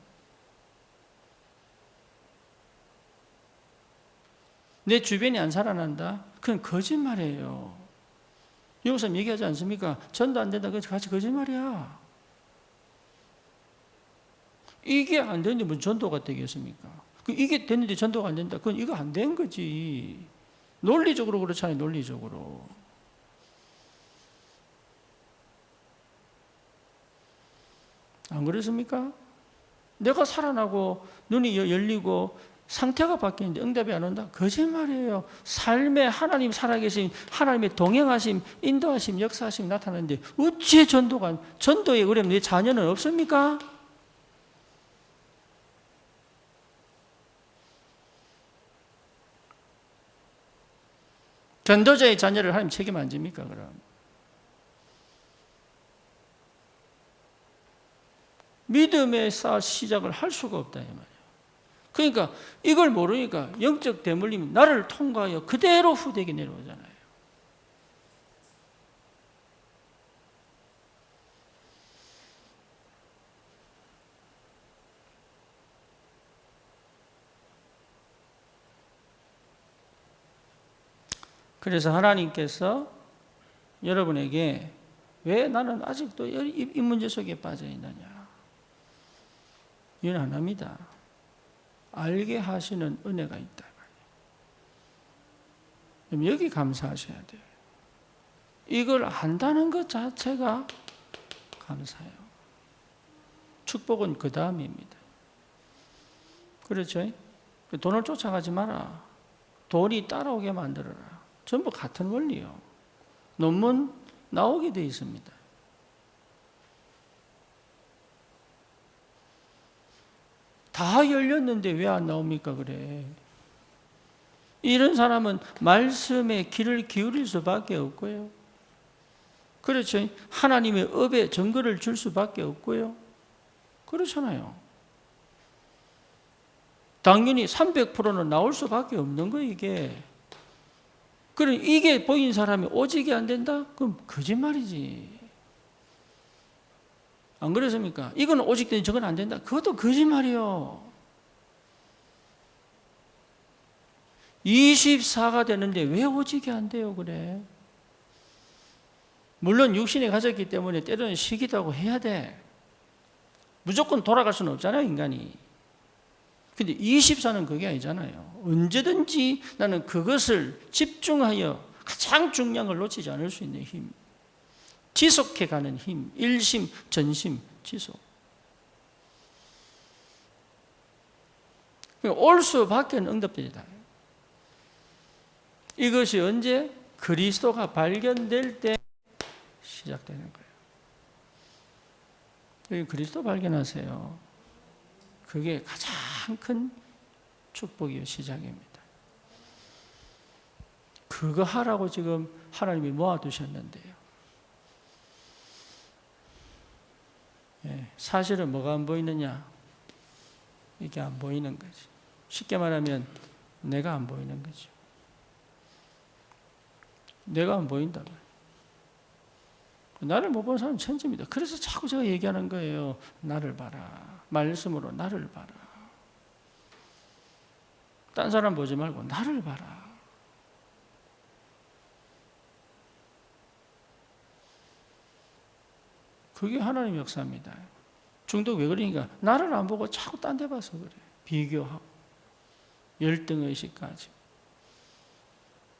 내 주변이 안 살아난다? 그건 거짓말이에요. 여기서 얘기하지 않습니까? 전도 안 된다. 그건 같이 거짓말이야. 이게 안 되는데 무슨 전도가 되겠습니까? 이게 됐는데 전도가 안 된다. 그건 이거 안 된 거지. 논리적으로 그렇잖아요. 논리적으로. 안 그렇습니까? 내가 살아나고 눈이 열리고 상태가 바뀌는데 응답이 안 온다? 거짓말이에요. 삶에 하나님 살아계심, 하나님의 동행하심, 인도하심, 역사하심 나타나는데 어찌 전도에 그러면 내 자녀는 없습니까? 전도자의 자녀를 하나님 책임 안 집니까, 그럼? 믿음의 시작을 할 수가 없다, 이 말이에요. 그러니까 이걸 모르니까 영적 대물림이 나를 통과하여 그대로 후대에게 내려오잖아요. 그래서 하나님께서 여러분에게 왜 나는 아직도 이 문제 속에 빠져 있느냐? 이건 안 합니다. 알게 하시는 은혜가 있다. 그럼 여기 감사하셔야 돼요. 이걸 안다는 것 자체가 감사해요. 축복은 그 다음입니다. 그렇죠? 돈을 쫓아가지 마라. 돈이 따라오게 만들어라. 전부 같은 원리요. 논문 나오게 돼 있습니다. 다 열렸는데 왜 안 나옵니까? 그래. 이런 사람은 말씀에 귀를 기울일 수밖에 없고요. 그렇죠. 하나님의 업에 증거를 줄 수밖에 없고요. 그렇잖아요. 당연히 300%는 나올 수밖에 없는 거예요, 이게. 그럼 이게 보인 사람이 오직이 안 된다? 그럼 거짓말이지. 안 그렇습니까? 이건 오직되니 저건 안 된다. 그것도 거짓말이요. 24가 되는데 왜 오직이 안 돼요, 그래? 물론 육신에 가졌기 때문에 때로는 쉬기도 하고 해야 돼. 무조건 돌아갈 수는 없잖아요, 인간이. 근데 24는 그게 아니잖아요. 언제든지 나는 그것을 집중하여 가장 중요한 걸 놓치지 않을 수 있는 힘. 지속해 가는 힘. 일심, 전심, 지속. 올 수밖에 없는 응답들이다. 이것이 언제? 그리스도가 발견될 때 시작되는 거예요. 그리스도 발견하세요. 그게 가장 큰 축복이요, 시작입니다. 그거 하라고 지금 하나님이 모아두셨는데요. 사실은 뭐가 안 보이느냐? 이게 안 보이는 거지. 쉽게 말하면 내가 안 보이는 거죠. 내가 안 보인다. 나를 못 본 사람은 천지입니다. 그래서 자꾸 제가 얘기하는 거예요. 나를 봐라. 말씀으로 나를 봐라. 딴 사람 보지 말고 나를 봐라. 그게 하나님의 역사입니다. 중독 왜 그러니까 나를 안 보고 자꾸 딴 데 봐서 그래. 비교하고 열등의식까지.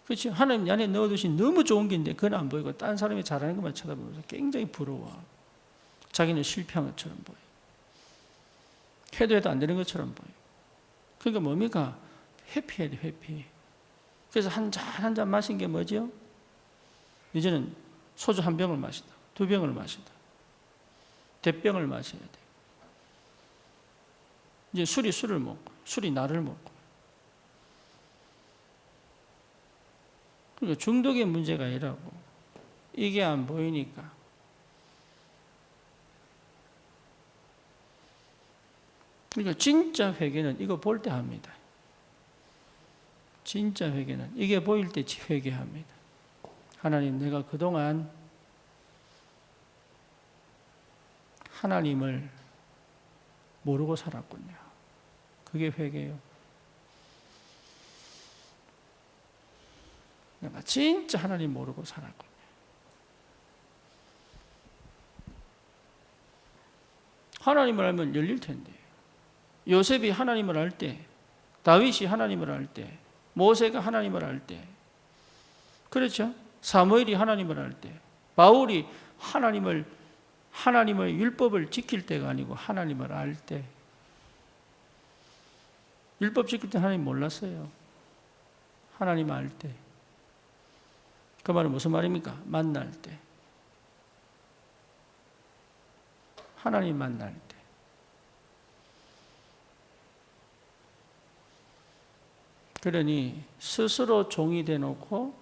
그렇지. 하나님 안에 넣어두신 너무 좋은 게 있는데 그건 안 보이고 딴 사람이 잘하는 것만 쳐다보면서 굉장히 부러워. 자기는 실패한 것처럼 보여. 해도 안 되는 것처럼 보여. 그러니까 뭡니까? 회피해야 돼, 회피. 그래서 한 잔 마신 게 뭐죠? 이제는 소주 한 병을 마신다. 2병을 마신다. 대병을 마셔야 돼. 이제 술을 먹고, 술이 나를 먹고. 그러니까 중독의 문제가 아니라고. 이게 안 보이니까. 그러니까 진짜 회개는 이거 볼 때 합니다. 진짜 회개는 이게 보일 때 회개합니다. 하나님, 내가 그동안 하나님을 모르고 살았군요. 그게 회개예요. 내가 진짜 하나님 모르고 살았군요. 하나님을 알면 열릴 텐데. 요셉이 하나님을 알 때, 다윗이 하나님을 알 때, 모세가 하나님을 알 때, 그렇죠? 사무엘이 하나님을 알 때, 바울이 하나님의 율법을 지킬 때가 아니고 하나님을 알 때. 율법 지킬 때 하나님 몰랐어요. 하나님 알 때. 그 말은 무슨 말입니까? 만날 때. 하나님 만날 때. 그러니 스스로 종이 되놓고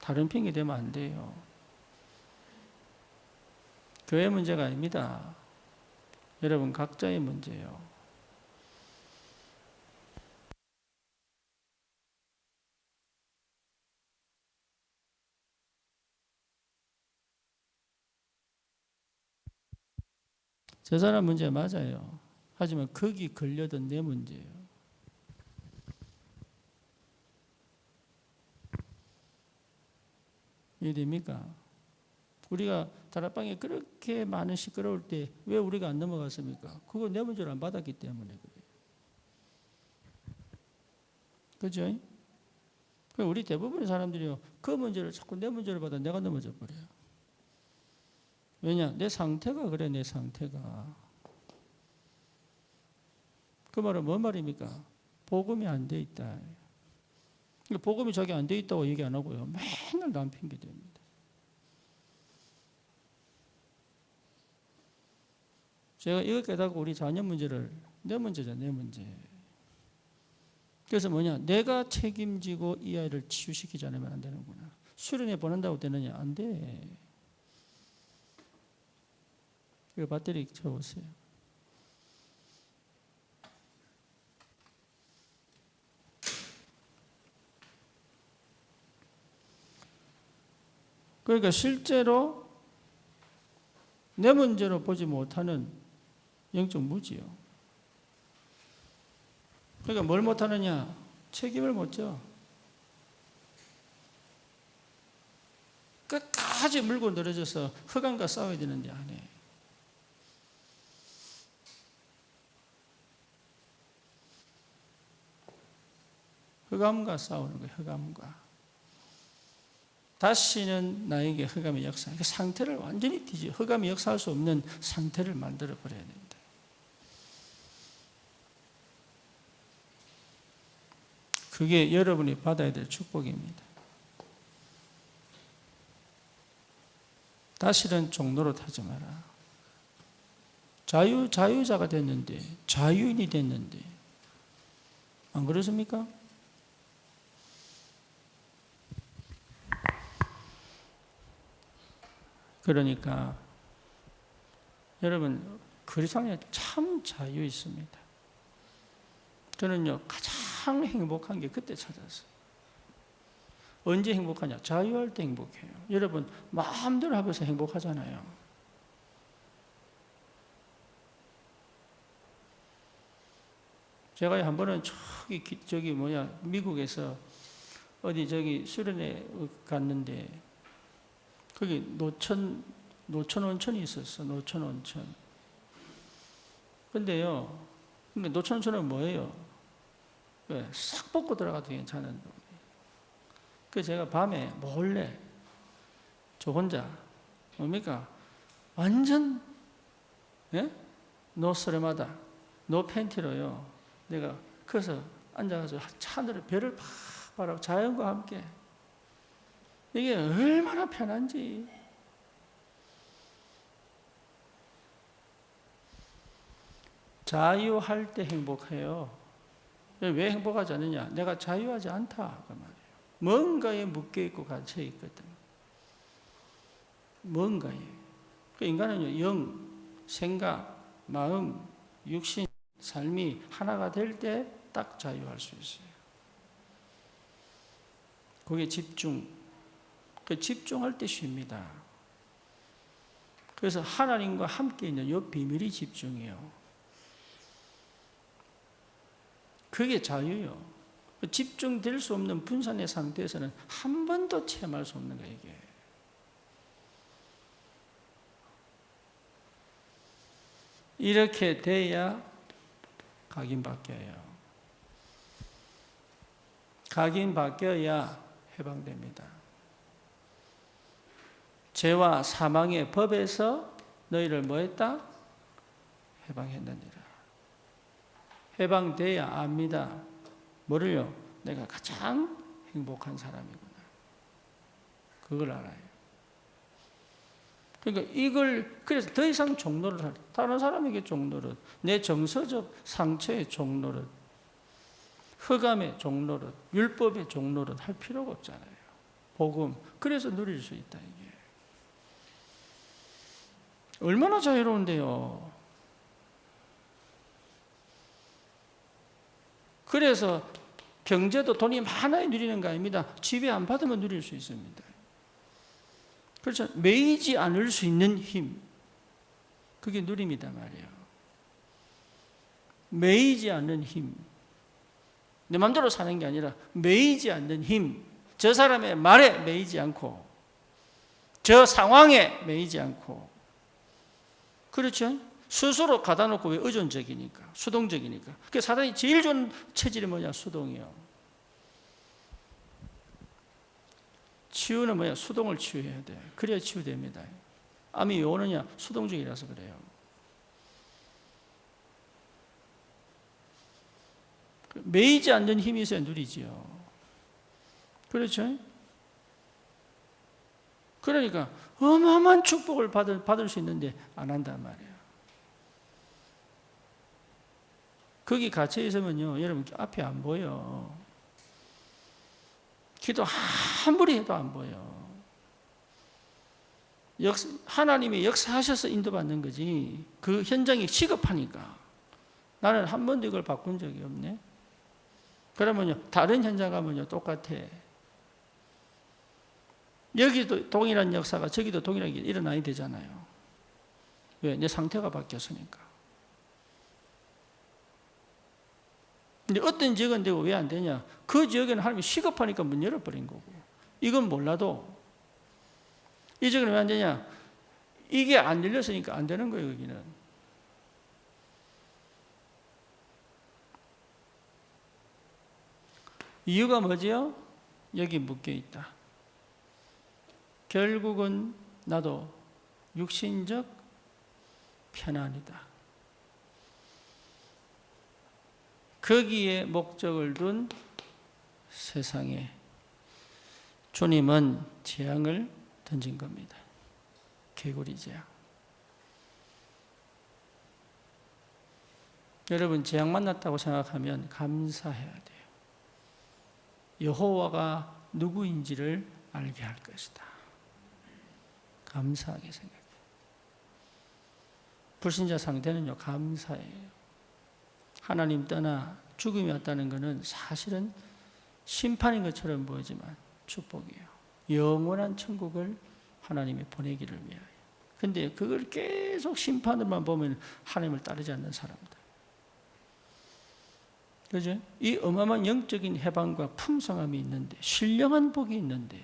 다른 핑계 대면 안 돼요. 교회 문제가 아닙니다. 여러분 각자의 문제예요. 저 사람 문제 맞아요. 하지만 거기 걸려든 내 문제예요. 이해됩니까? 우리가 다락방에 그렇게 많은 시끄러울 때 왜 우리가 안 넘어갔습니까? 그거 내 문제를 안 받았기 때문에 그래요. 그죠? 우리 대부분의 사람들이요, 그 문제를 자꾸 내 문제를 받아 내가 넘어져 버려요. 왜냐? 내 상태가 그래, 내 상태가. 그 말은 뭔 말입니까? 복음이 안 돼 있다. 복음이 저기 안 돼 있다고 얘기 안 하고요. 맨날 남 핑계 댑니다. 제가 이거 깨닫고 우리 자녀 문제를, 내 문제죠, 내 문제. 그래서 뭐냐? 내가 책임지고 이 아이를 치유시키지 않으면 안 되는구나. 수련회 보낸다고 되느냐? 안 돼. 이거 배터리 채워보세요. 그러니까 실제로 내 문제로 보지 못하는 영적 무지요. 그러니까 뭘 못하느냐? 책임을 못 져. 끝까지 물고 늘어져서 흑암과 싸워야 되는데 안 해. 흑암과 싸우는 거예요. 흑암과. 다시는 나에게 흑암의 역사, 그 상태를 완전히 뒤집어, 흑암이 역사할 수 없는 상태를 만들어 버려야 된다. 그게 여러분이 받아야 될 축복입니다. 다시는 종노릇 하지 마라. 자유자가 됐는데, 자유인이 됐는데, 안 그렇습니까? 그러니까 여러분 그리스도 안에 참 자유 있습니다. 저는요 가장 행복한 게 그때 찾았어요. 언제 행복하냐? 자유할 때 행복해요. 여러분 마음대로 하면서 행복하잖아요. 제가 한 번은 미국에서 어디 수련회 갔는데 거기 노천 온천이 있었어. 노천 온천. 근데요, 노천 온천은 뭐예요? 싹 벗고 들어가도 괜찮은. 그래서 제가 밤에 몰래 저 혼자 뭡니까? 완전 노스레마다 노 팬티로요. 내가 그래서 앉아가지고 하늘에 별을 팍 바라보고 자연과 함께. 이게 얼마나 편한지. 자유할 때 행복해요. 왜 행복하지 않느냐? 내가 자유하지 않다 그 말이에요. 뭔가에 묶여있고 갇혀있거든. 뭔가에. 그 인간은요, 영, 생각, 마음, 육신, 삶이 하나가 될 때 딱 자유할 수 있어요. 거기에 집중. 그 집중할 때 쉽니다. 그래서 하나님과 함께 있는 이 비밀이 집중이에요. 그게 자유요. 집중될 수 없는 분산의 상태에서는 한 번도 체험할 수 없는 거예요, 이게. 이렇게 돼야 각인바뀌어요. 각인바뀌어야 해방됩니다. 죄와 사망의 법에서 너희를 뭐했다? 해방했느니라. 해방돼야 압니다. 뭐를요? 내가 가장 행복한 사람이구나. 그걸 알아요. 그러니까 그래서 더 이상 종노릇 할, 다른 사람에게 종노릇, 내 정서적 상처의 종노릇, 흑암의 종노릇, 율법의 종노릇 할 필요가 없잖아요. 복음. 그래서 누릴 수 있다, 이게. 얼마나 자유로운데요. 그래서 경제도 돈이 많아야 누리는 거 아닙니다. 지배 안 받으면 누릴 수 있습니다. 그렇죠. 매이지 않을 수 있는 힘. 그게 누림이다 말이에요. 매이지 않는 힘. 내 마음대로 사는 게 아니라 매이지 않는 힘. 저 사람의 말에 매이지 않고 저 상황에 매이지 않고. 그렇죠? 스스로 가다 놓고 왜 의존적이니까, 수동적이니까. 그 사단이 제일 좋은 체질이 뭐냐? 수동이요. 치유는 뭐냐? 수동을 치유해야 돼. 그래야 치유됩니다. 암이 왜 오느냐? 수동적이라서 그래요. 매이지 않는 힘이 있어야 누리지요. 그렇죠? 그러니까 어마어마한 축복을 받을 수 있는데 안 한단 말이에요. 거기 갇혀 있으면요, 여러분 앞이 안 보여. 기도 아무리 해도 안 보여. 하나님이 역사하셔서 인도받는 거지. 그 현장이 시급하니까. 나는 한 번도 이걸 바꾼 적이 없네. 그러면요, 다른 현장 가면요, 똑같아. 여기도 동일한 역사가 저기도 동일하게 일어나야 되잖아요. 왜? 내 상태가 바뀌었으니까. 근데 어떤 지역은 되고 왜 안 되냐? 그 지역에는 하나님이 시급하니까 문 열어버린 거고, 이건 몰라도 이 지역은 왜 안 되냐? 이게 안 열렸으니까 안 되는 거예요. 여기는. 이유가 뭐지요? 여기 묶여 있다. 결국은 나도 육신적 편안이다. 거기에 목적을 둔 세상에 주님은 재앙을 던진 겁니다. 개구리 재앙. 여러분, 재앙 만났다고 생각하면 감사해야 돼요. 여호와가 누구인지를 알게 할 것이다. 감사하게 생각해요. 불신자 상태는요, 감사해요. 하나님 떠나 죽음이 왔다는 것은 사실은 심판인 것처럼 보이지만 축복이에요. 영원한 천국을 하나님이 보내기를 위하여. 근데 그걸 계속 심판으로만 보면 하나님을 따르지 않는 사람들. 그죠? 이 어마어마한 영적인 해방과 풍성함이 있는데, 신령한 복이 있는데,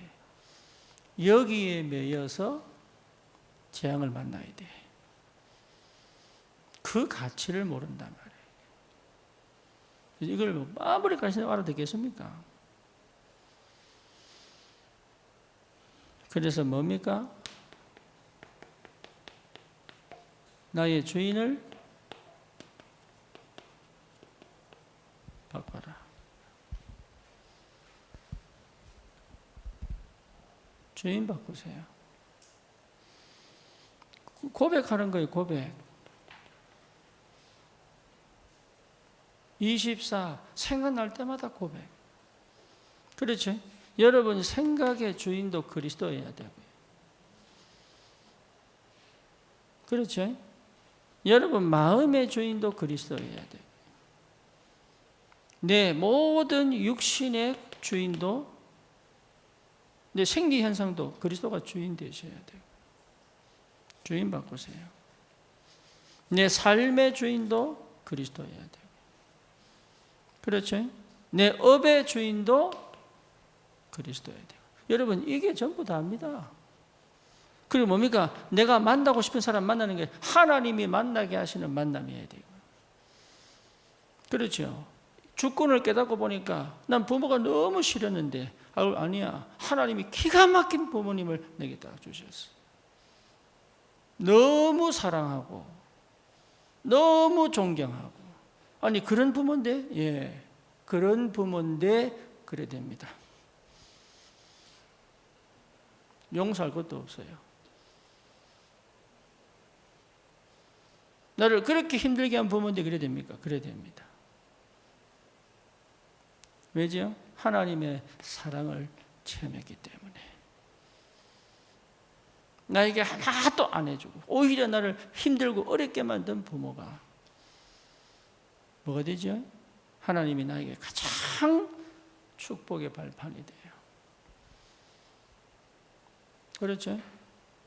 여기에 매여서 재앙을 만나야 돼. 그 가치를 모른단 말이에요. 이걸 뭐 아무리까지 알아듣겠습니까? 그래서 뭡니까? 나의 주인을 바꿔라. 주인 바꾸세요. 고백하는 거예요, 고백. 24, 생각날 때마다 고백. 그렇죠? 여러분 생각의 주인도 그리스도여야 되고요. 그렇죠? 여러분 마음의 주인도 그리스도여야 되고, 내 모든 육신의 주인도, 내 생리 현상도 그리스도가 주인 되셔야 돼요. 주인 바꾸세요. 내 삶의 주인도 그리스도여야 돼요. 그렇죠? 내 업의 주인도 그리스도여야 돼요. 여러분 이게 전부 다입니다. 그리고 뭡니까? 내가 만나고 싶은 사람 만나는 게 하나님이 만나게 하시는 만남이어야 돼요. 그렇죠? 주권을 깨닫고 보니까 난 부모가 너무 싫었는데, 아니야, 하나님이 기가 막힌 부모님을 내게 딱 주셨어. 너무 사랑하고 너무 존경하고. 아니 그런 부모인데, 예, 그런 부모인데 그래 됩니다. 용서할 것도 없어요. 나를 그렇게 힘들게 한 부모인데 그래 됩니까? 그래 됩니다. 왜죠? 하나님의 사랑을 체험했기 때문에. 나에게 하나도 안 해주고 오히려 나를 힘들고 어렵게 만든 부모가 뭐가 되죠? 하나님이 나에게 가장 축복의 발판이 돼요. 그렇죠?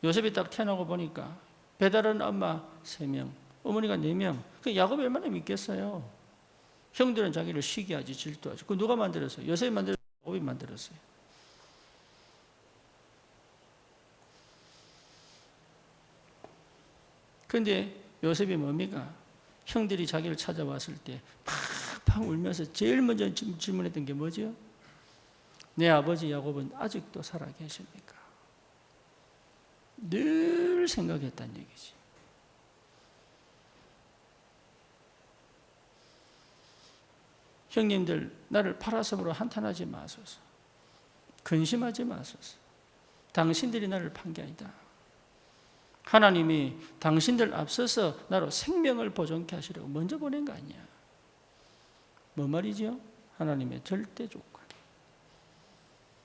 요셉이 딱 태어나고 보니까 배다른 엄마 3명, 어머니가 4명. 그 야곱이 얼마나 믿겠어요? 형들은 자기를 시기하지, 질투하지. 그 누가 만들었어요? 요셉이 만들었어요? 야곱이 만들었어요? 그런데 요셉이 뭡니까? 형들이 자기를 찾아왔을 때 팍팍 울면서 제일 먼저 질문했던 게 뭐죠? 내 아버지 야곱은 아직도 살아 계십니까? 늘 생각했다는 얘기지. 형님들, 나를 팔아섬으로 한탄하지 마소서. 근심하지 마소서. 당신들이 나를 판 게 아니다. 하나님이 당신들 앞서서 나로 생명을 보존케 하시려고 먼저 보낸 거 아니야. 뭐 말이죠? 하나님의 절대 조건.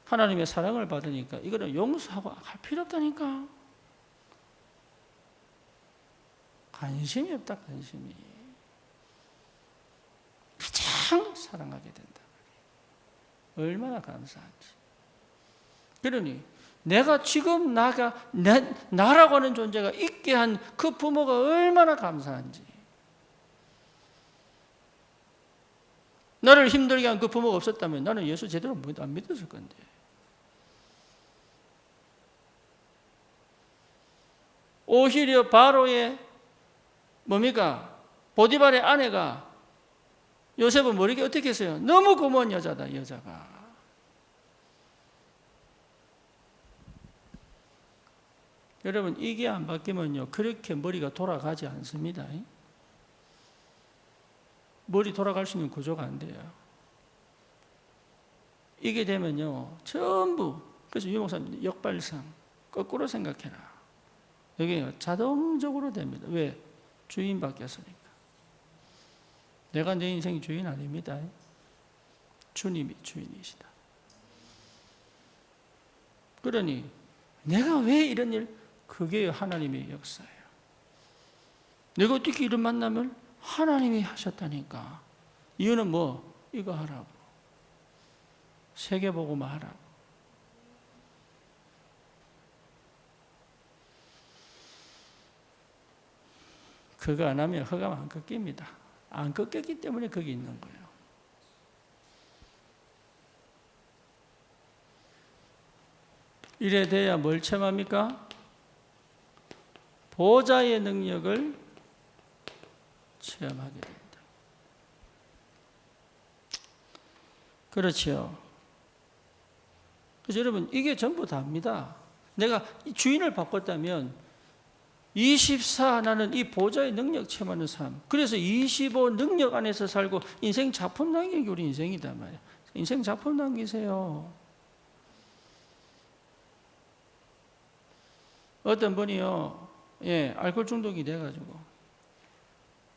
하나님의 사랑을 받으니까 이거는 용서하고 할 필요 없다니까. 관심이 없다, 관심이. 가장 사랑하게 된다. 얼마나 감사한지. 그러니 내가 지금 나라고 하는 존재가 있게 한 그 부모가 얼마나 감사한지. 나를 힘들게 한 그 부모가 없었다면 나는 예수 제대로 안 믿었을 건데. 오히려 바로의 뭡니까? 보디발의 아내가 요셉을 모르게 어떻게 했어요? 너무 고마운 여자다, 이 여자가. 여러분, 이게 안 바뀌면요, 그렇게 머리가 돌아가지 않습니다. 머리 돌아갈 수 있는 구조가 안 돼요. 이게 되면요, 전부, 그래서 유 목사님, 역발상, 거꾸로 생각해라. 여기 자동적으로 됩니다. 왜? 주인 바뀌었으니까. 내가 내 인생 주인 아닙니다. 주님이 주인이시다. 그러니 내가 왜 이런 일? 그게 하나님의 역사예요. 내가 어떻게 이런 만남을? 하나님이 하셨다니까. 이유는 뭐? 이거 하라고. 세계복음 하라고. 그거 안 하면 허감 안 꺾입니다. 안 꺾였기 때문에 거기 있는 거예요. 이래 돼야 뭘 체험합니까? 보좌의 능력을 체험하게 됩니다. 그렇죠. 그래서 여러분, 이게 전부 다입니다. 내가 주인을 바꿨다면 24 나는 이 보좌의 능력 체험하는 삶. 그래서 25 능력 안에서 살고 인생 작품 남기기 우리 인생이단 말이에요. 인생 작품 남기세요. 어떤 분이요, 알코올 중독이 돼가지고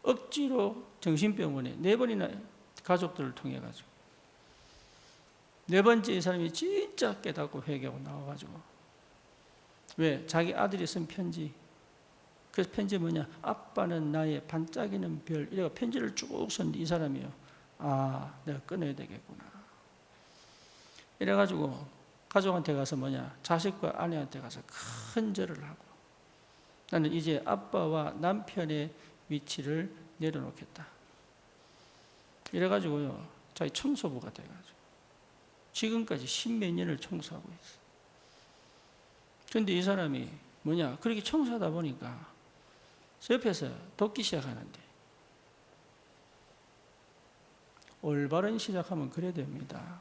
억지로 정신병원에 4번이나 가족들을 통해 가지고 4번째 이 사람이 진짜 깨닫고 회개하고 나와가지고 왜? 자기 아들이 쓴 편지. 그래서 편지 뭐냐? 아빠는 나의 반짝이는 별. 이래가 편지를 쭉 썼는데 이 사람이요, 아, 내가 끊어야 되겠구나. 이래가지고 가족한테 가서 뭐냐? 자식과 아내한테 가서 큰 절을 하고, 나는 이제 아빠와 남편의 위치를 내려놓겠다. 이래가지고요, 자기 청소부가 돼가지고 지금까지 10몇 년을 청소하고 있어. 그런데 이 사람이 뭐냐? 그렇게 청소하다 보니까 옆에서 돕기 시작하는데, 올바른 시작하면 그래야 됩니다.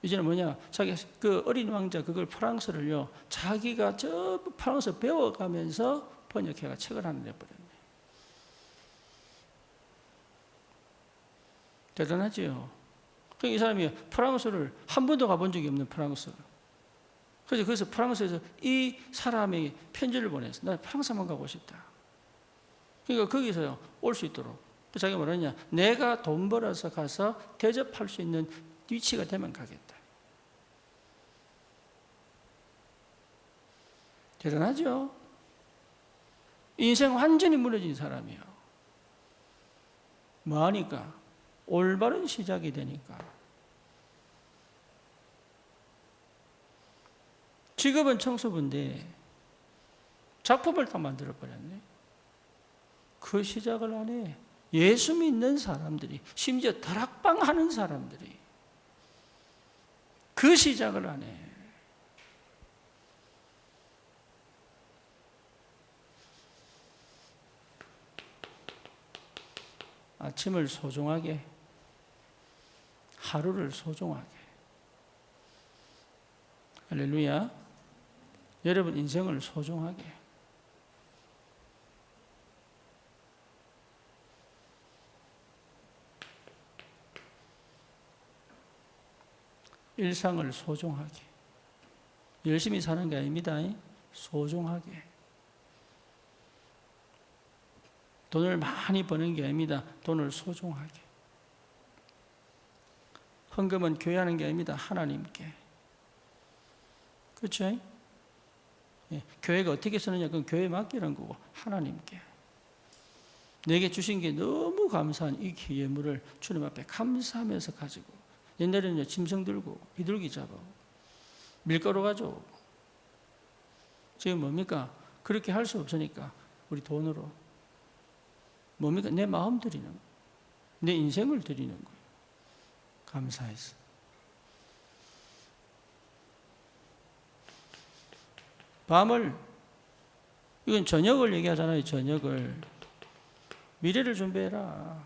이제는 뭐냐? 자기 그 어린 왕자 그걸 프랑스를요, 자기가 저 프랑스 배워가면서 번역해가 책을 하나 내버렸네. 대단하지요. 이 사람이 프랑스를 한 번도 가본 적이 없는 프랑스. 그래서 프랑스에서 이 사람에게 편지를 보냈어. 나 프랑스만 가고 싶다. 그러니까 거기서요, 올 수 있도록. 자기가 뭐랬냐? 내가 돈 벌어서 가서 대접할 수 있는 위치가 되면 가겠다. 대단하죠? 인생 완전히 무너진 사람이에요. 뭐 하니까? 올바른 시작이 되니까. 직업은 청소부인데 작품을 다 만들어버렸네. 그 시작을 안 해. 예수 믿는 사람들이, 심지어 다락방 하는 사람들이 그 시작을 안 해. 아침을 소중하게, 하루를 소중하게. 할렐루야. 여러분 인생을 소중하게. 일상을 소중하게. 열심히 사는 게 아닙니다. 소중하게. 돈을 많이 버는 게 아닙니다. 돈을 소중하게. 헌금은 교회 하는 게 아닙니다. 하나님께. 그렇죠? 교회가 어떻게 쓰느냐, 그건 교회에 맡기는 거고, 하나님께. 내게 주신 게 너무 감사한 이 예물을 주님 앞에 감사하면서 가지고, 옛날에는 짐승 들고 비둘기 잡아 밀가루 가지고. 지금 뭡니까? 그렇게 할 수 없으니까 우리 돈으로. 뭡니까? 내 마음 드리는 거예요. 내 인생을 드리는 거예요. 감사해서. 밤을, 이건 저녁을 얘기하잖아요. 저녁을. 미래를 준비해라.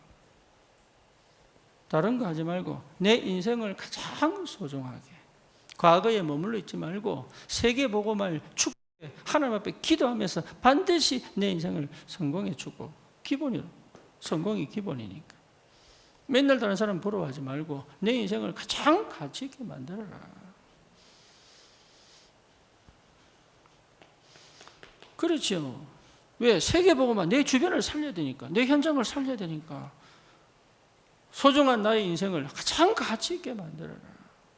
다른 거 하지 말고 내 인생을 가장 소중하게, 과거에 머물러 있지 말고 세계복음을 축복해 하나님 앞에 기도하면서 반드시 내 인생을 성공의 축복, 기본이로. 성공이 기본이니까. 맨날 다른 사람 부러워하지 말고 내 인생을 가장 가치 있게 만들어라. 그렇죠. 왜? 세계복음만 내 주변을 살려야 되니까, 내 현장을 살려야 되니까. 소중한 나의 인생을 가장 가치 있게 만들어라.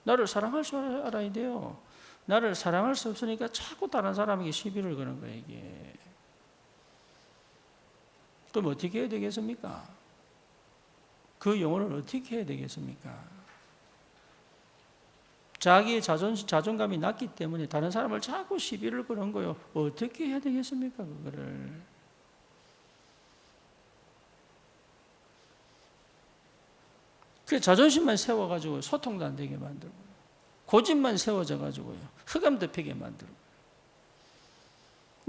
나를 사랑할 줄 알아야 돼요. 나를 사랑할 수 없으니까 자꾸 다른 사람에게 시비를 거는 거예요, 이게. 그럼 어떻게 해야 되겠습니까? 그 영혼을 어떻게 해야 되겠습니까? 자기의 자존감이 낮기 때문에 다른 사람을 자꾸 시비를 거는 거예요. 어떻게 해야 되겠습니까, 그거를? 그 자존심만 세워가지고 소통도 안 되게 만들고, 고집만 세워져가지고요, 흑암 덮이게 만들고.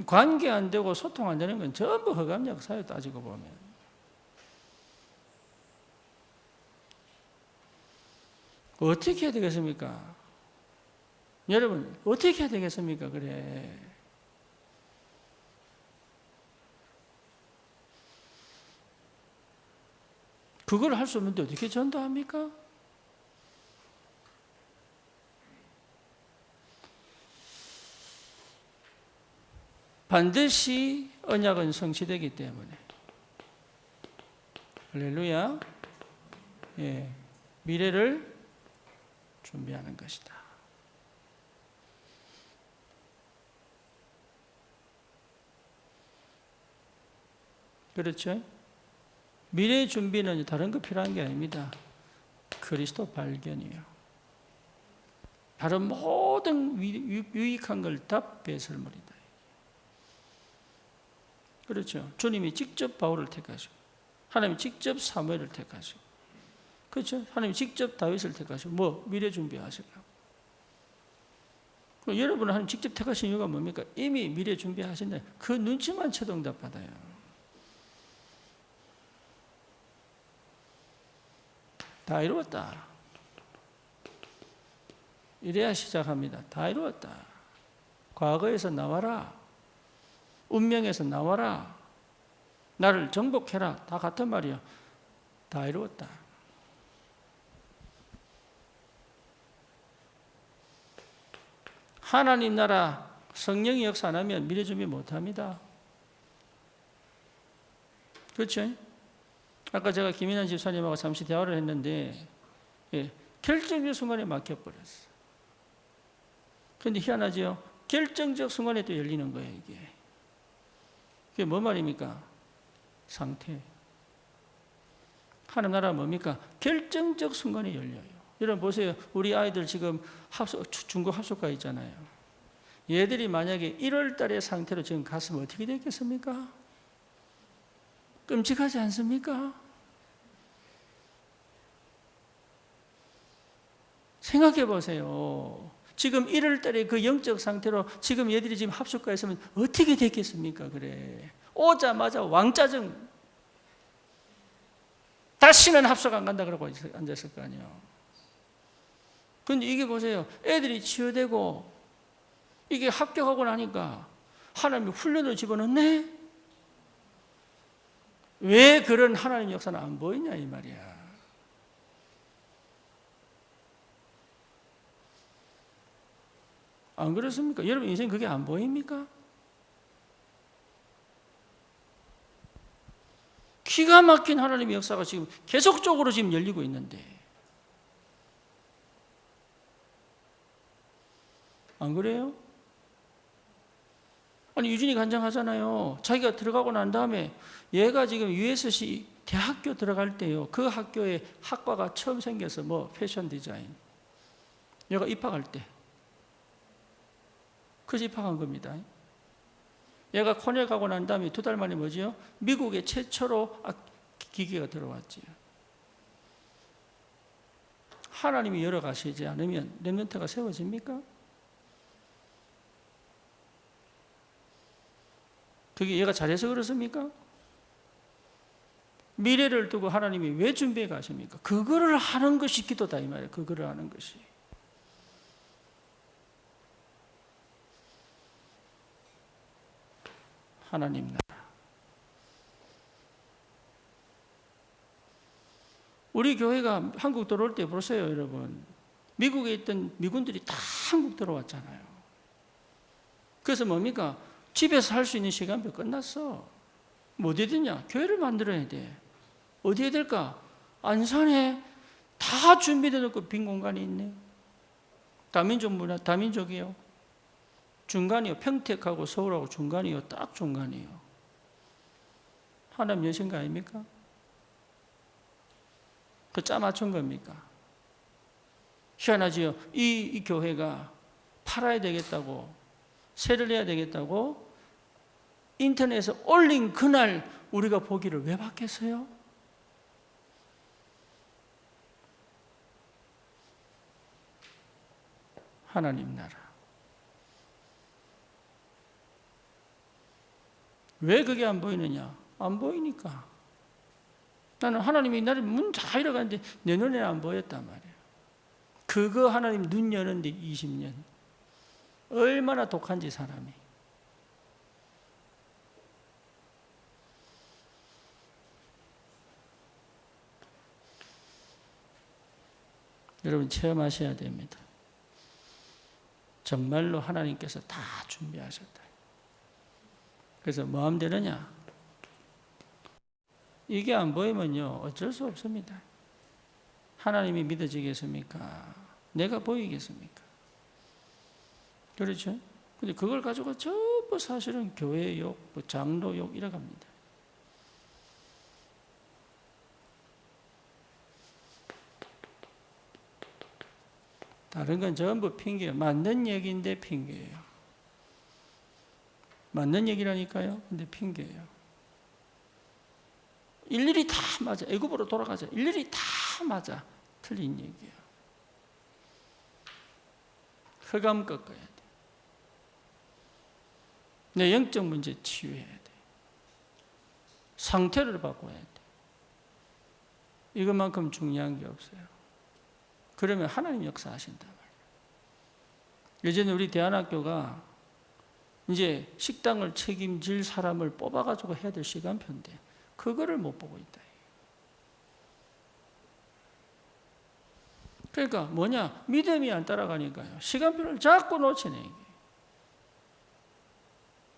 관계 안 되고 소통 안 되는 건 전부 흑암 역사에 따지고 보면. 어떻게 해야 되겠습니까? 여러분, 어떻게 해야 되겠습니까? 그래. 그걸 할 수 없는데 어떻게 전도합니까? 반드시 언약은 성취되기 때문에. 할렐루야. 예, 미래를 준비하는 것이다. 그렇죠? 미래 준비는 다른 거 필요한 게 아닙니다. 그리스도 발견이에요. 다른 모든 유익한 걸 다 배설물이다. 그렇죠? 주님이 직접 바울을 택하시고, 하나님이 직접 사무엘을 택하시고, 그렇죠? 하나님이 직접 다윗을 택하시고, 뭐 미래 준비하시려고. 여러분은 하나님 직접 택하신 이유가 뭡니까? 이미 미래 준비하신다. 그 눈치만 쳐도 응답 받아요. 다 이루었다. 이래야 시작합니다. 다 이루었다. 과거에서 나와라. 운명에서 나와라. 나를 정복해라. 다 같은 말이야. 다 이루었다. 하나님 나라 성령이 역사 안 하면 미래 준비 못 합니다. 그렇죠? 아까 제가 김인환 집사님하고 잠시 대화를 했는데, 예, 결정적 순간에 막혀버렸어요. 그런데 희한하죠? 결정적 순간에 또 열리는 거예요, 이게. 그게 뭐 말입니까? 상태. 하나님 나라 뭡니까? 결정적 순간에 열려요. 여러분 보세요. 우리 아이들 지금 중국 합숙가 있잖아요. 얘들이 만약에 1월 달의 상태로 지금 갔으면 어떻게 됐겠습니까? 끔찍하지 않습니까? 생각해 보세요. 지금 1월 달에 그 영적 상태로 지금 얘들이 지금 합숙가에 있으면 어떻게 됐겠습니까? 그래. 오자마자 왕짜증. 다시는 합숙 안 간다 그러고 앉았을 거 아니에요. 근데 이게 보세요. 애들이 치유되고 이게 합격하고 나니까 하나님이 훈련을 집어넣네? 왜 그런 하나님 역사는 안 보이냐 이 말이야. 안 그렇습니까? 여러분 인생 그게 안 보입니까? 기가 막힌 하나님의 역사가 지금 계속적으로 지금 열리고 있는데 안 그래요? 아니 유진이 간장하잖아요. 자기가 들어가고 난 다음에 얘가 지금 USC 대학교 들어갈 때요. 그 학교에 학과가 처음 생겨서 뭐 패션 디자인. 얘가 입학할 때 그래서 입학한 겁니다. 얘가 코넬 가고 난 다음에 2달 만에 뭐지요? 미국에 최초로 기계가 들어왔지요. 하나님이 열어가시지 않으면 렘넌트가 세워집니까? 그게 얘가 잘해서 그렇습니까? 미래를 두고 하나님이 왜 준비해 가십니까? 그거를 하는 것이 기도다 이 말이에요. 그거를 하는 것이. 하나님 나라. 우리 교회가 한국 들어올 때 보세요, 여러분. 미국에 있던 미군들이 다 한국 들어왔잖아요. 그래서 뭡니까? 집에서 할 수 있는 시간표 끝났어. 뭐 어디에 되냐? 교회를 만들어야 돼. 어디에 될까? 안산에 다 준비되어 놓고 빈 공간이 있네. 다민족 문화, 다민족이요. 중간이요. 평택하고 서울하고 중간이요. 딱 중간이요. 하나님 여신 거 아닙니까? 그 짜 맞춘 겁니까? 희한하지요. 이 교회가 팔아야 되겠다고, 세를 내야 되겠다고 인터넷에 올린 그날 우리가 보기를 왜 받겠어요? 하나님 나라. 왜 그게 안 보이느냐? 안 보이니까. 나는 하나님이 나를 문 다 열어가는데 내 눈에 안 보였단 말이에요. 그거 하나님 눈 여는데 20년. 얼마나 독한지 사람이. 여러분 체험하셔야 됩니다. 정말로 하나님께서 다 준비하셨다. 그래서 뭐 하면 되느냐? 이게 안 보이면요 어쩔 수 없습니다. 하나님이 믿어지겠습니까? 내가 보이겠습니까? 그렇죠? 근데 그걸 가지고 전부 사실은 교회 욕, 뭐 장로 욕 이래갑니다. 다른 건 전부 핑계예요. 맞는 얘기인데 핑계예요. 맞는 얘기라니까요. 근데 핑계예요. 일일이 다 맞아. 애굽으로 돌아가자. 일일이 다 맞아. 틀린 얘기예요. 흑암 꺾어야 돼. 내 영적 문제 치유해야 돼. 상태를 바꿔야 돼. 이것만큼 중요한 게 없어요. 그러면 하나님 역사하신단 말이에요. 예전에 우리 대안학교가 이제 식당을 책임질 사람을 뽑아가지고 해야 될 시간표인데 그거를 못 보고 있다. 그러니까 뭐냐? 믿음이 안 따라가니까요. 시간표를 자꾸 놓치네. 이게.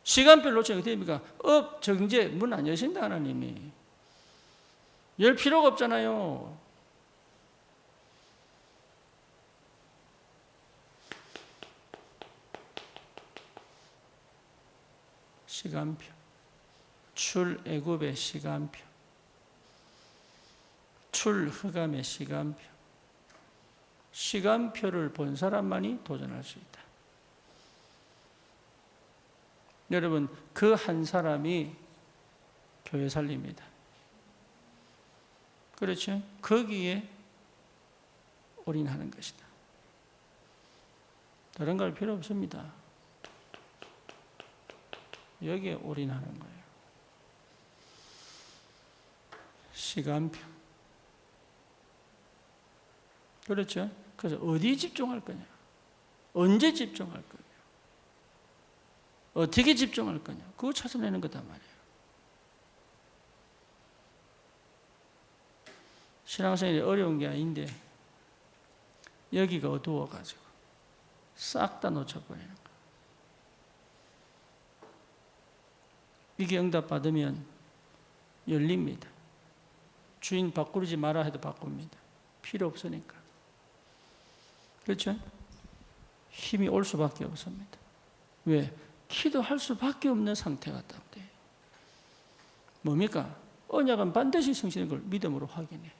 시간표를 놓치니까 어떻게 됩니까? 정제 문 안 여신다 하나님이. 열 필요가 없잖아요. 시간표. 출애굽의 시간표. 출흑암의 시간표. 시간표를 본 사람만이 도전할 수 있다. 여러분, 그 한 사람이 교회 살립니다. 그렇죠? 거기에 올인하는 것이다. 다른 걸 필요 없습니다. 여기에 올인하는 거예요. 시간표. 그렇죠? 그래서 어디 집중할 거냐? 언제 집중할 거냐? 어떻게 집중할 거냐? 그거 찾아내는 거단 말이에요. 신앙생활이 어려운 게 아닌데 여기가 어두워가지고 싹 다 놓쳐버리는 거예요. 이게 응답받으면 열립니다. 주인 바꾸지 마라 해도 바꿉니다. 필요 없으니까. 그렇죠? 힘이 올 수밖에 없습니다. 왜? 기도할 수밖에 없는 상태가 딱 돼. 뭡니까? 언약은 반드시 성취되는 걸 믿음으로 확인해.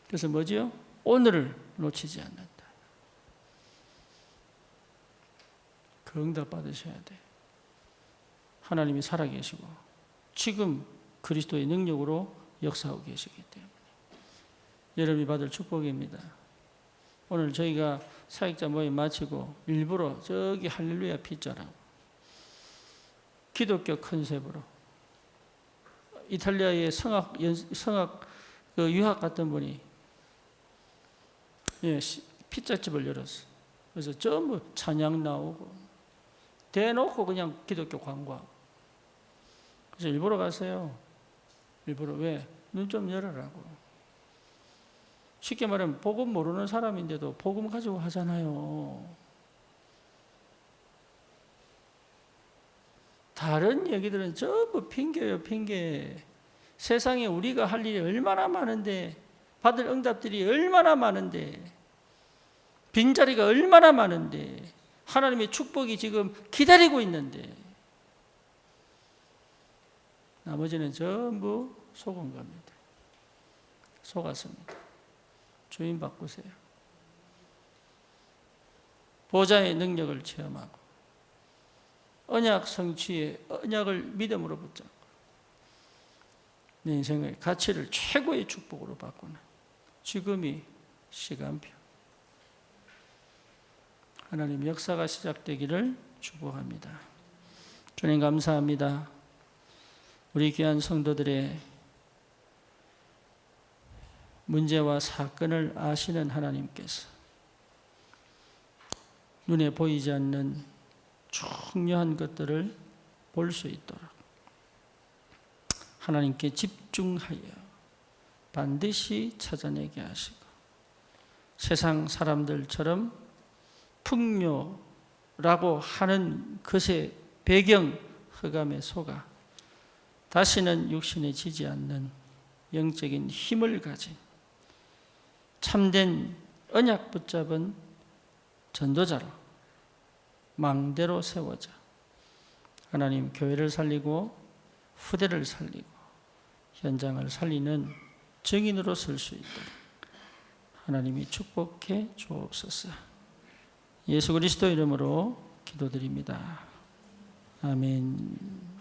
그래서 뭐지요? 오늘을 놓치지 않는다. 그 응답 받으셔야 돼. 하나님이 살아계시고 지금 그리스도의 능력으로 역사하고 계시기 때문에 여러분이 받을 축복입니다. 오늘 저희가 사역자 모임 마치고 일부러 저기 할렐루야 피자라고 기독교 컨셉으로 이탈리아의 성악 그 유학 갔던 분이 피자집을 열었어. 그래서 전부 찬양 나오고 대놓고 그냥 기독교 광고하고. 그래서 일부러 가세요. 일부러 왜? 눈 좀 열어라고. 쉽게 말하면 복음 모르는 사람인데도 복음 가지고 하잖아요. 다른 얘기들은 전부 핑계예요, 핑계. 세상에 우리가 할 일이 얼마나 많은데, 받을 응답들이 얼마나 많은데, 빈자리가 얼마나 많은데, 하나님의 축복이 지금 기다리고 있는데, 나머지는 전부 속은 겁니다. 속았습니다. 주인 바꾸세요. 보좌의 능력을 체험하고 언약 성취에 언약을 믿음으로 붙잡고 내 인생의 가치를 최고의 축복으로 바꾸는 지금이 시간표. 하나님 역사가 시작되기를 축복합니다. 주님 감사합니다. 우리 귀한 성도들의 문제와 사건을 아시는 하나님께서 눈에 보이지 않는 중요한 것들을 볼 수 있도록 하나님께 집중하여 반드시 찾아내게 하시고 세상 사람들처럼 풍요라고 하는 것의 배경 흑암에 속아 다시는 육신에 지지 않는 영적인 힘을 가진 참된 언약 붙잡은 전도자로 망대로 세워져 하나님 교회를 살리고 후대를 살리고 현장을 살리는 증인으로 설 수 있도록 하나님이 축복해 주옵소서. 예수 그리스도 이름으로 기도드립니다. 아멘.